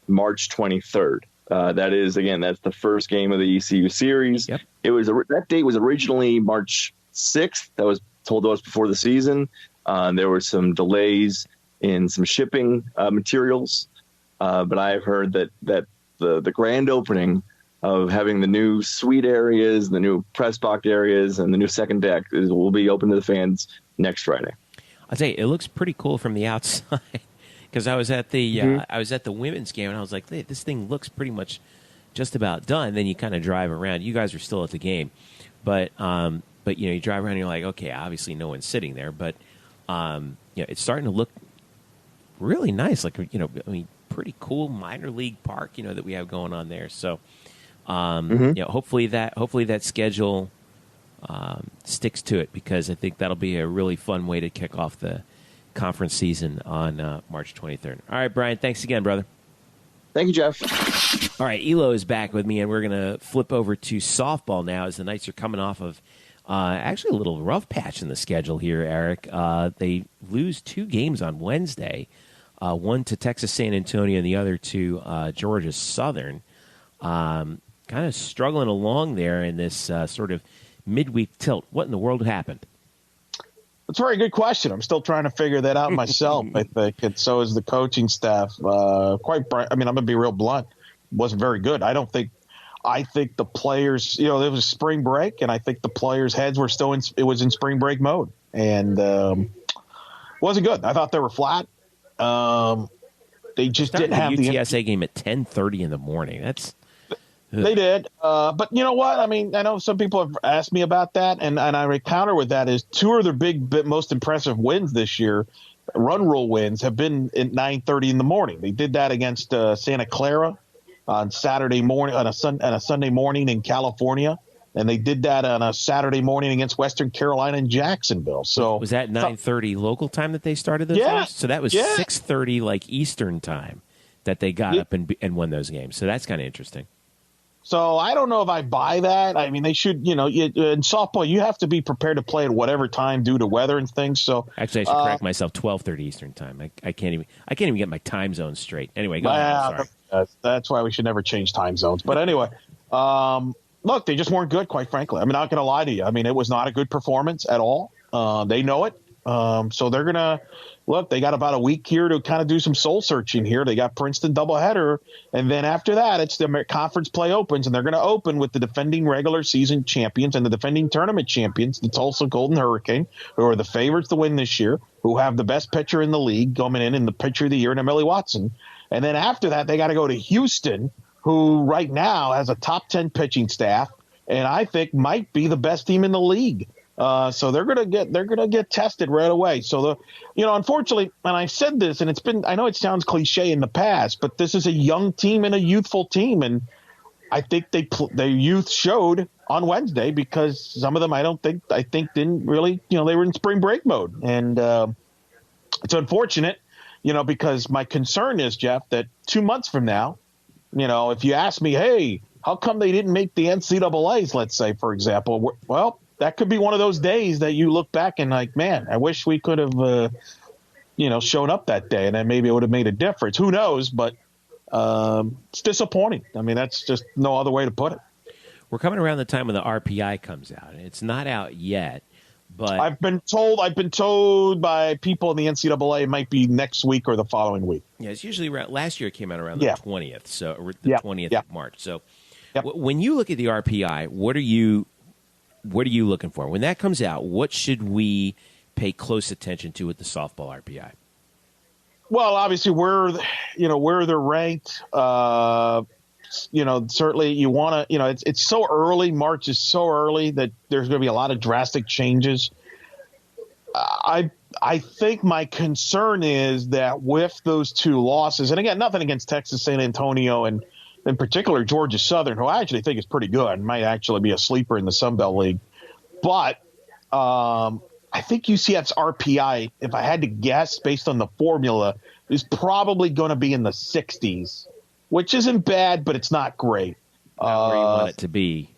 March 23rd. That is, again, that's the first game of the ECU series. Yep. That date was originally March 6th. That was told to us before the season. There were some delays in some shipping materials, but I've heard that the grand opening of having the new suite areas, the new press box areas, and the new second deck will be open to the fans next Friday. I'll tell you, it looks pretty cool from the outside. Because I was at the women's game, and I was like, hey, this thing looks pretty much just about done. Then you kind of drive around. You guys are still at the game, but you drive around and you're like, okay, obviously no one's sitting there, but it's starting to look really nice. Pretty cool minor league park, that we have going on there. So, hopefully that schedule sticks to it, because I think that'll be a really fun way to kick off the conference season on March 23rd. All right, Brian, thanks again, brother. Thank you, Jeff. All right, Elo is back with me, and we're going to flip over to softball now, as the Knights are coming off of actually a little rough patch in the schedule here, Eric. They lose 2 games on Wednesday, one to Texas San Antonio and the other to Georgia Southern. Kind of struggling along there in this sort of midweek tilt. What in the world happened? That's a very good question. I'm still trying to figure that out myself, I think, and so is the coaching staff. I'm going to be real blunt. It wasn't very good. I think the players, it was spring break, and I think the players' heads were still in spring break mode, and wasn't good. I thought they were flat. They just didn't have the UTSA game at 10:30 in the morning. They did. But you know what? I mean, I know some people have asked me about that, and I counter with that is 2 of their most impressive wins this year, run rule wins, have been at 9:30 in the morning. They did that against Santa Clara on Saturday morning, on a Sunday morning in California, and they did that on a Saturday morning against Western Carolina and Jacksonville. So was that 9:30 local time that they started those games? So that was 6:30 Eastern time that they got up and won those games. So that's kind of interesting. So I don't know if I buy that. I mean, they should, in softball, you have to be prepared to play at whatever time due to weather and things. So actually, I should correct myself. 12:30 Eastern time. I can't even get my time zone straight. Anyway, go ahead. Sorry. That's why we should never change time zones. But anyway, they just weren't good, quite frankly. I'm not going to lie to you. I mean, it was not a good performance at all. They know it. So they're going to look, they got about a week here to kind of do some soul searching here. They got Princeton doubleheader. And then after that, it's the conference play opens, and they're going to open with the defending regular season champions and the defending tournament champions, the Tulsa Golden Hurricane, who are the favorites to win this year, who have the best pitcher in the league coming in the pitcher of the year in Emily Watson. And then after that, they got to go to Houston, who right now has a top 10 pitching staff, and I think might be the best team in the league. So they're gonna get tested right away. So unfortunately, and I said this, and I know it sounds cliche in the past, but this is a young team and a youthful team, and I think their youth showed on Wednesday, because some of them I think didn't really, they were in spring break mode, and it's unfortunate, because my concern is, Jeff, that 2 months from now, if you ask me, hey, how come they didn't make the NCAAs, let's say, for example, well, that could be one of those days that you look back and like, man, I wish we could have, shown up that day, and then maybe it would have made a difference. Who knows? But it's disappointing. I mean, that's just no other way to put it. We're coming around the time when the RPI comes out, and it's not out yet. But I've been told by people in the NCAA it might be next week or the following week. Yeah, it's usually around. Last year it came out around the 20th, so the 20th of March. So when you look at the RPI, what are you looking for when that comes out? What should we pay close attention to with the softball RPI? Well, obviously where they're ranked. Certainly you want to, it's so early. March is so early that there's going to be a lot of drastic changes. I think my concern is that with those two losses, and again, nothing against Texas San Antonio and in particular Georgia Southern, who I actually think is pretty good, might actually be a sleeper in the Sun Belt League. But I think UCF's RPI, if I had to guess based on the formula, is probably going to be in the 60s. Which isn't bad, but it's not great. Not where you want it to be.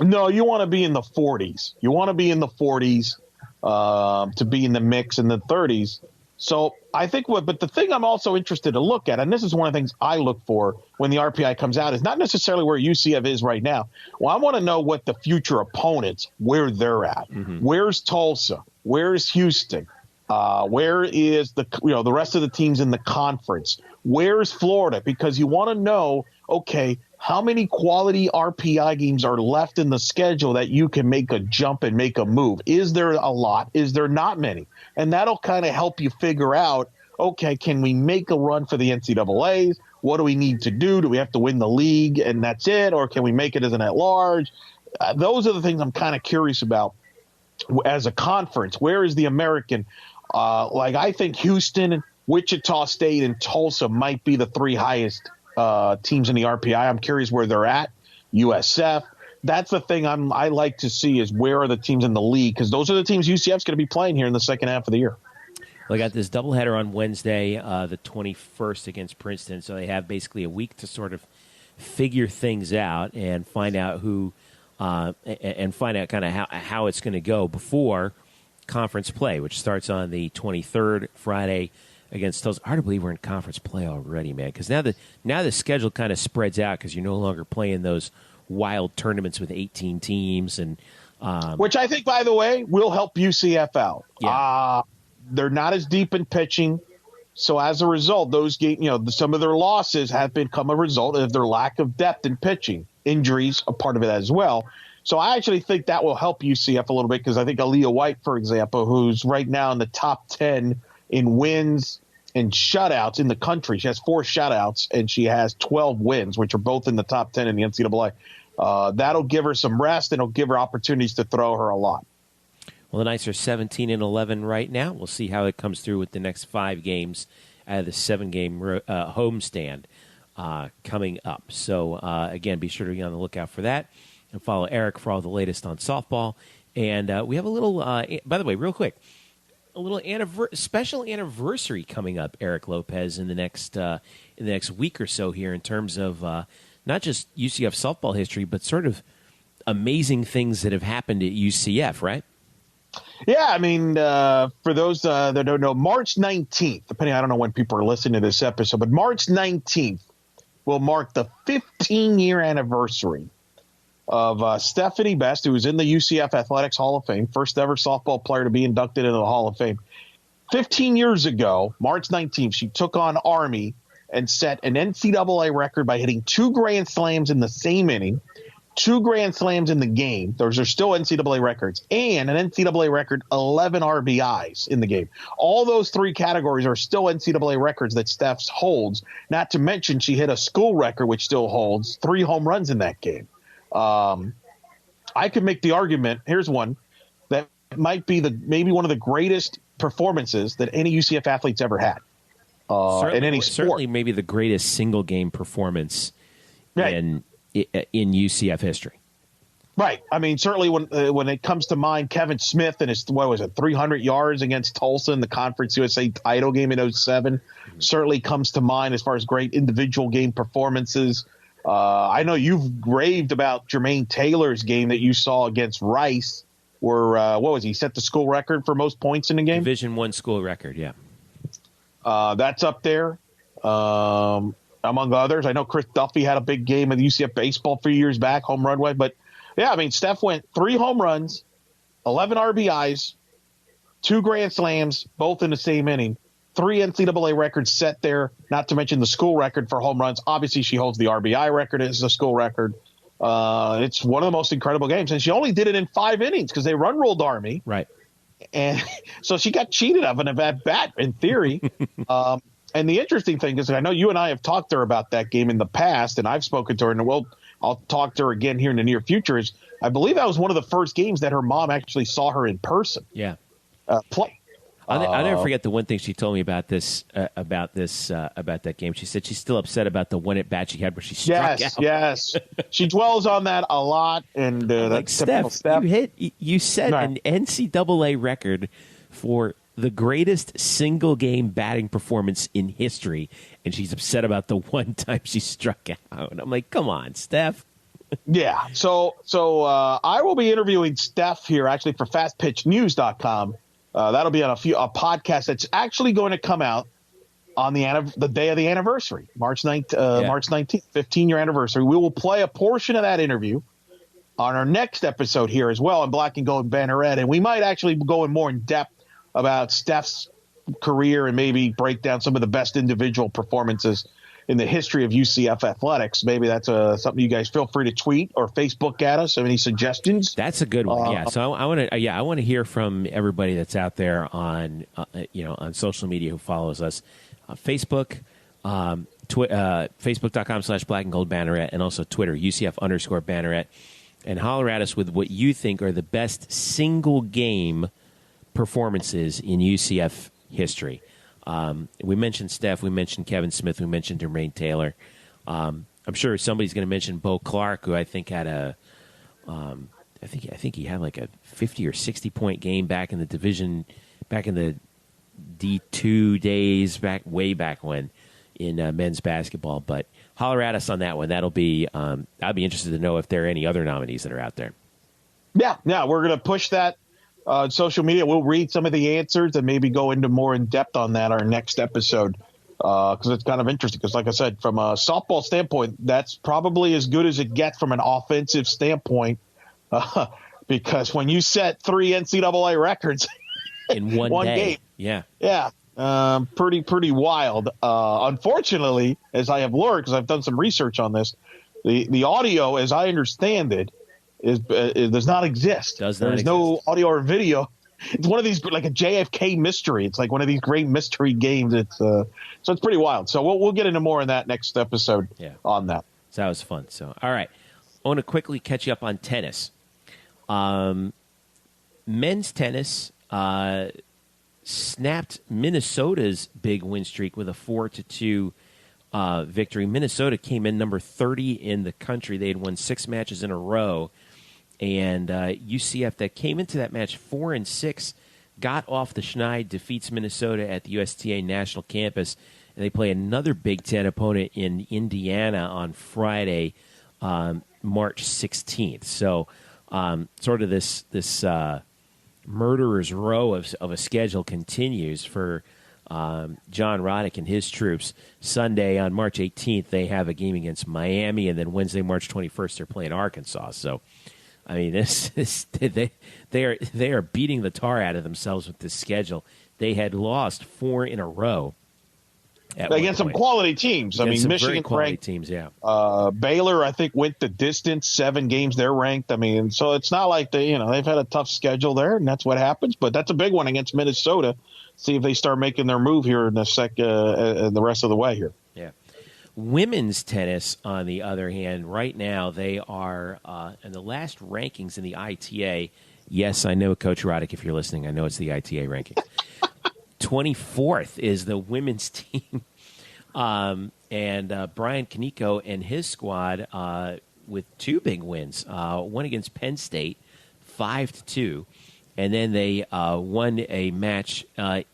No, you want to be in the 40s. You want to be in the 40s to be in the mix in the 30s. So I think but the thing I'm also interested to look at, and this is one of the things I look for when the RPI comes out, is not necessarily where UCF is right now. Well, I want to know what the future opponents, where they're at. Mm-hmm. Where's Tulsa? Where's Houston? Where is the rest of the teams in the conference? Where's Florida? Because you want to know, okay, how many quality RPI games are left in the schedule that you can make a jump and make a move? Is there a lot? Is there not many? And that'll kind of help you figure out, okay, can we make a run for the NCAAs? What do we need to do? Do we have to win the league and that's it? Or can we make it as an at-large? Those are the things I'm kind of curious about as a conference. Where is the American? I think Houston, Wichita State, and Tulsa might be the three highest teams in the RPI. I'm curious where they're at. USF. That's the thing I like to see, is where are the teams in the league, because those are the teams UCF's going to be playing here in the second half of the year. Well, I got this doubleheader on Wednesday, the 21st against Princeton, so they have basically a week to sort of figure things out and find out who and find out kind of how it's going to go before conference play, which starts on the 23rd, Friday, against Tulsa. Hard to believe we're in conference play already, man, because now the schedule kind of spreads out because you're no longer playing those wild tournaments with 18 teams. And which I think, by the way, will help UCF out. Yeah. They're not as deep in pitching, so as a result, those games, some of their losses have become a result of their lack of depth in pitching. Injuries, a part of it as well. So I actually think that will help UCF a little bit, because I think Aaliyah White, for example, who's right now in the top 10 in wins and shutouts in the country. She has 4 shutouts, and she has 12 wins, which are both in the top 10 in the NCAA. That'll give her some rest, and it'll give her opportunities to throw her a lot. Well, the Knights are 17-11 right now. We'll see how it comes through with the next 5 games out of the 7-game homestand coming up. So, again, be sure to be on the lookout for that. And follow Eric for all the latest on softball. And we have a little, by the way, real quick, a little special anniversary coming up, Eric Lopez, in the next week or so here, in terms of not just UCF softball history, but sort of amazing things that have happened at UCF, right? Yeah, I mean, for those that don't know, March 19th, I don't know when people are listening to this episode, but March 19th will mark the 15-year anniversary of Stephanie Best, who was in the UCF Athletics Hall of Fame, first ever softball player to be inducted into the Hall of Fame. 15 years ago, March 19th, she took on Army and set an NCAA record by hitting 2 grand slams in the same inning, 2 grand slams in the game. Those are still NCAA records, and an NCAA record 11 RBIs in the game. All those 3 categories are still NCAA records that Steph holds, not to mention she hit a school record, which still holds 3 home runs in that game. I could make the argument, here's one, that might be maybe one of the greatest performances that any UCF athlete's ever had in any sport. Certainly maybe the greatest single-game performance in UCF history. Right. I mean, certainly when it comes to mind, Kevin Smith and his, 300 yards against Tulsa in the Conference USA title game in 2007 certainly comes to mind as far as great individual game performances. I know you've raved about Jermaine Taylor's game that you saw against Rice, where he set the school record for most points in the game? Division I school record, yeah. That's up there, among others. I know Chris Duffy had a big game at UCF Baseball a few years back, home run way. But, yeah, I mean, Steph went 3 home runs, 11 RBIs, 2 grand slams, both in the same inning. 3 NCAA records set there, not to mention the school record for home runs. Obviously, she holds the RBI record as a school record. It's one of the most incredible games. And she only did it in 5 innings because they run-ruled Army. Right. And so she got cheated of an at-bat, in theory. And the interesting thing is I know you and I have talked to her about that game in the past, and I've spoken to her, and I'll talk to her again here in the near future. Is I believe that was one of the first games that her mom actually saw her in person play. I'll never forget the one thing she told me about that game. She said she's still upset about the one at bat she had where she struck out. Yes. She dwells on that a lot. And that's Steph, you set an NCAA record for the greatest single game batting performance in history, and she's upset about the one time she struck out. And I'm like, come on, Steph. Yeah. So I will be interviewing Steph here actually for FastPitchNews.com. That'll be on a podcast that's actually going to come out on the day of the anniversary, March 19th, 15-year anniversary. We will play a portion of that interview on our next episode here as well on Black and Gold Banneret, and we might actually go in more in depth about Steph's career and maybe break down some of the best individual performances in the history of UCF athletics. Maybe that's something you guys feel free to tweet or Facebook at us. Have any suggestions? That's a good one. Yeah. So I want to hear from everybody that's out there on on social media who follows us, Facebook, Facebook.com/Black and Gold Banneret, and also Twitter UCF_Banneret, and holler at us with what you think are the best single game performances in UCF history. We mentioned Steph, we mentioned Kevin Smith, we mentioned Jermaine Taylor. I'm sure somebody's going to mention Bo Clark, who I think had I think he had like a 50 or 60 point game back in the division, back in the D2 days, way back when in men's basketball. But holler at us on that one. That'll be I'd be interested to know if there are any other nominees that are out there. Yeah, we're going to push that. Social media, we'll read some of the answers and maybe go into more in depth on that our next episode because it's kind of interesting. Because, like I said, from a softball standpoint, that's probably as good as it gets from an offensive standpoint. Because when you set 3 NCAA records in one game, pretty wild. Unfortunately, as I have learned, because I've done some research on this, the audio, as I understand it, does not exist. There's no audio or video. It's one of these, like a JFK mystery. It's like one of these great mystery games. So it's pretty wild. So we'll get into more in that next episode on that. So that was fun. So, all right. I want to quickly catch you up on tennis. Men's tennis snapped Minnesota's big win streak with a 4-2 victory. Minnesota came in number 30 in the country. They had won 6 matches in a row. And UCF, that came into that match 4-6, got off the schneid, defeats Minnesota at the USTA National Campus, and they play another Big Ten opponent in Indiana on Friday, March 16th. So sort of this murderer's row of a schedule continues for John Roddick and his troops. Sunday on March 18th, they have a game against Miami, and then Wednesday, March 21st, they're playing Arkansas. So, I mean, they are beating the tar out of themselves with this schedule. They had lost 4 in a row against some quality teams. Against some Michigan very quality ranked teams, yeah. Baylor, I think, went the distance. 7 games they're ranked. I mean, so it's not like they've had a tough schedule there, and that's what happens. But that's a big one against Minnesota. See if they start making their move here in the rest of the way here. Yeah. Women's tennis, on the other hand, right now they are in the last rankings in the ITA. Yes, I know, Coach Roddick, if you're listening, I know it's the ITA rankings. 24th is the women's team. And Brian Kaneko and his squad with 2 big wins. One against Penn State, 5-2. And then they won a match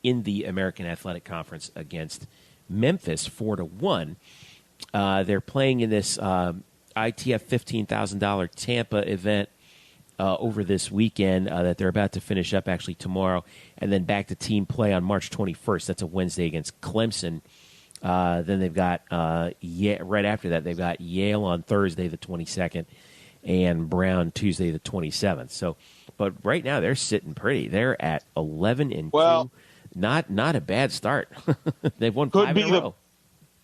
in the American Athletic Conference against Memphis, 4-1. They're playing in this ITF $15,000 Tampa event over this weekend that they're about to finish up actually tomorrow, and then back to team play on March 21st. That's a Wednesday against Clemson. Then they've got right after that they've got Yale on Thursday the 22nd and Brown Tuesday the 27th. So, but right now they're sitting pretty. They're at 11-2. Not a bad start. They've won 5 in a row.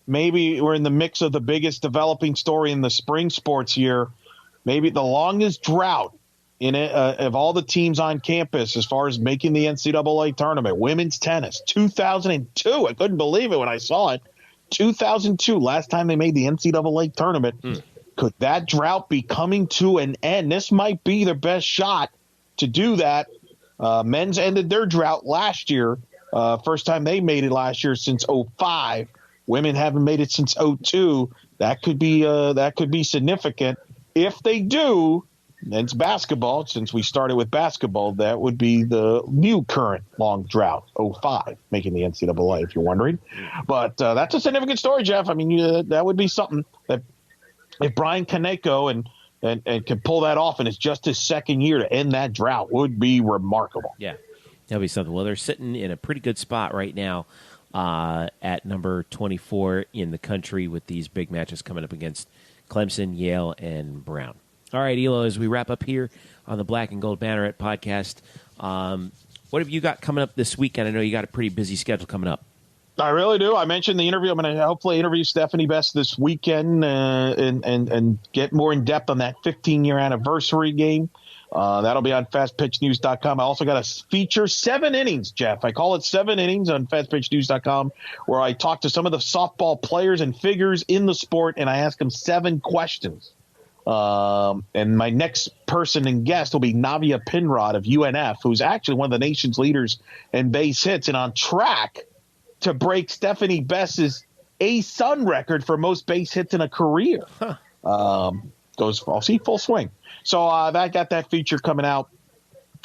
Maybe we're in the mix of the biggest developing story in the spring sports year. Maybe the longest drought in it, of all the teams on campus as far as making the NCAA tournament. Women's tennis, 2002. I couldn't believe it when I saw it. 2002, last time they made the NCAA tournament. Could that drought be coming to an end? This might be their best shot to do that. Men's ended their drought last year. First time they made it last year since 2005. Women haven't made it since 2002. That could be significant. If they do, men's basketball, since we started with basketball, that would be the new current long drought, 2005, making the NCAA, if you're wondering. But that's a significant story, Jeff. I mean, that would be something that if Brian Kaneko and can pull that off, and it's just his second year to end that drought, would be remarkable. Yeah, that'll be something. Well, they're sitting in a pretty good spot right now at number 24 in the country with these big matches coming up against Clemson, Yale, and Brown. All right, Elo, as we wrap up here on the Black and Gold Banneret podcast, what have you got coming up this weekend? I know you got a pretty busy schedule coming up. I really do. I mentioned the interview. I'm going to hopefully interview Stephanie Best this weekend and get more in depth on that 15-year anniversary game. That'll be on fastpitchnews.com. I also got a feature 7 innings, Jeff. I call it 7 innings on fastpitchnews.com, where I talk to some of the softball players and figures in the sport, and I ask them 7 questions. And my next person and guest will be Navia Pinrod of UNF, who's actually one of the nation's leaders in base hits and on track to break Stephanie Best's A-Sun record for most base hits in a career. Goes full swing. So I got that feature coming out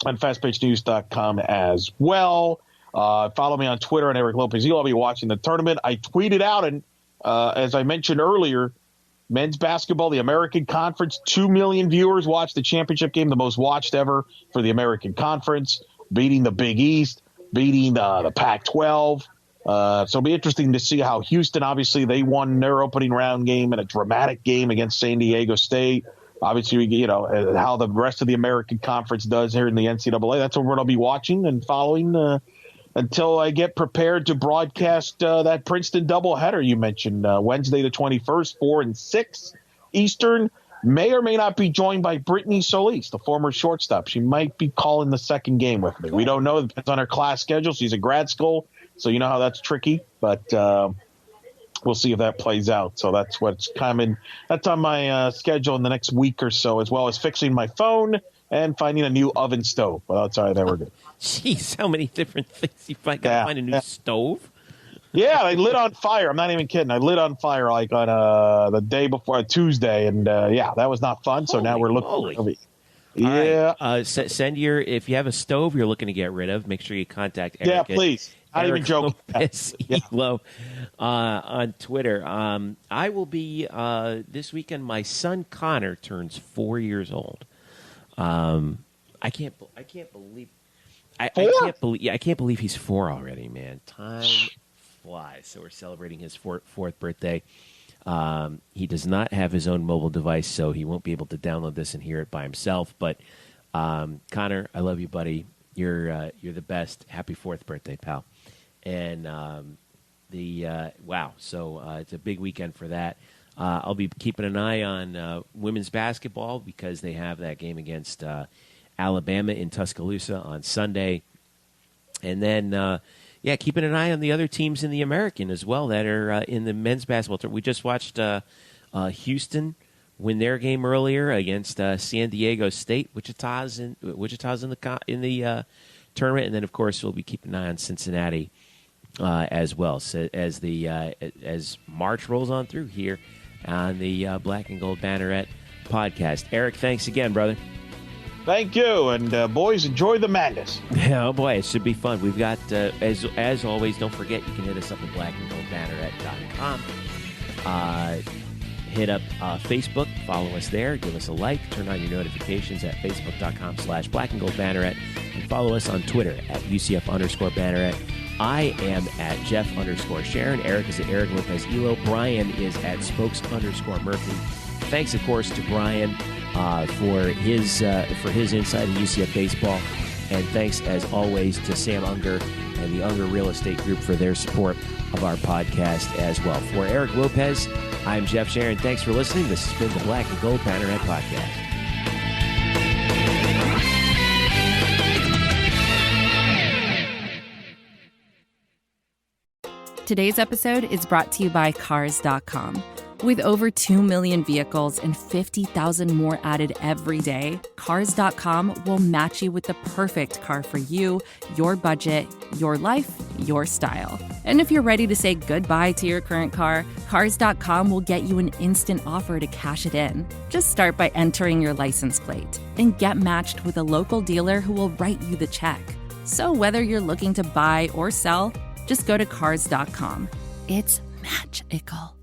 on fastpitchnews.com as well. Follow me on Twitter and Eric Lopez. You'll all be watching the tournament. I tweeted out, and as I mentioned earlier, men's basketball, the American Conference, 2 million viewers watched the championship game, the most watched ever for the American Conference, beating the Big East, beating the Pac-12. So it'll be interesting to see how Houston, obviously, they won their opening round game in a dramatic game against San Diego State. Obviously, how the rest of the American Conference does here in the NCAA. That's what I'll be watching and following until I get prepared to broadcast that Princeton doubleheader you mentioned, Wednesday the 21st, 4 and 6 Eastern. May or may not be joined by Brittany Solis, the former shortstop. She might be calling the second game with me. We don't know. It depends on her class schedule. She's a grad school, so you know how that's tricky. But we'll see if that plays out. So that's what's coming. That's on my schedule in the next week or so, as well as fixing my phone and finding a new oven stove. Well, that's all right. That we're good. Jeez, how many different things you got to find a new stove? Yeah, I lit on fire. I'm not even kidding. I lit on fire like on the day before Tuesday, and that was not fun. So now we're looking. Yeah. Right. Send if you have a stove you're looking to get rid of, make sure you contact Eric. Yeah, please. Not even joking. Elo, on Twitter. I will be this weekend. My son Connor turns 4 years old. I can't believe. I can't believe he's 4 already, man. Time flies. So we're celebrating his fourth birthday. He does not have his own mobile device, so he won't be able to download this and hear it by himself. But Connor, I love you, buddy. You're the best. Happy 4th birthday, pal. And wow. So it's a big weekend for that. I'll be keeping an eye on women's basketball because they have that game against Alabama in Tuscaloosa on Sunday. And then, keeping an eye on the other teams in the American as well that are in the men's basketball tournament. We just watched Houston win their game earlier against San Diego State. Wichita's in the tournament, and then of course we'll be keeping an eye on Cincinnati as well. So as March rolls on through here on the Black and Gold Banneret Podcast. Eric, thanks again, brother. Thank you, and boys, enjoy the madness. Oh boy, it should be fun. We've got, as always, don't forget you can hit us up at blackandgoldbanneret.com. Hit up Facebook, follow us there, give us a like, turn on your notifications at facebook.com/blackandgoldbanneret, and follow us on Twitter at UCF_Banneret. I am at Jeff_Sharon. Eric is at Eric Lopez Elo. Brian is at Spokes_Murphy. Thanks, of course, to Brian for his insight in UCF baseball, and thanks as always to Sam Unger and the Unger Real Estate Group for their support of our podcast as well. For Eric Lopez, I'm Jeff Sharon. Thanks for listening. This has been the Black and Gold Banneret Podcast. Today's episode is brought to you by Cars.com. With over 2 million vehicles and 50,000 more added every day, Cars.com will match you with the perfect car for you, your budget, your life, your style. And if you're ready to say goodbye to your current car, Cars.com will get you an instant offer to cash it in. Just start by entering your license plate and get matched with a local dealer who will write you the check. So whether you're looking to buy or sell, just go to Cars.com. It's magical.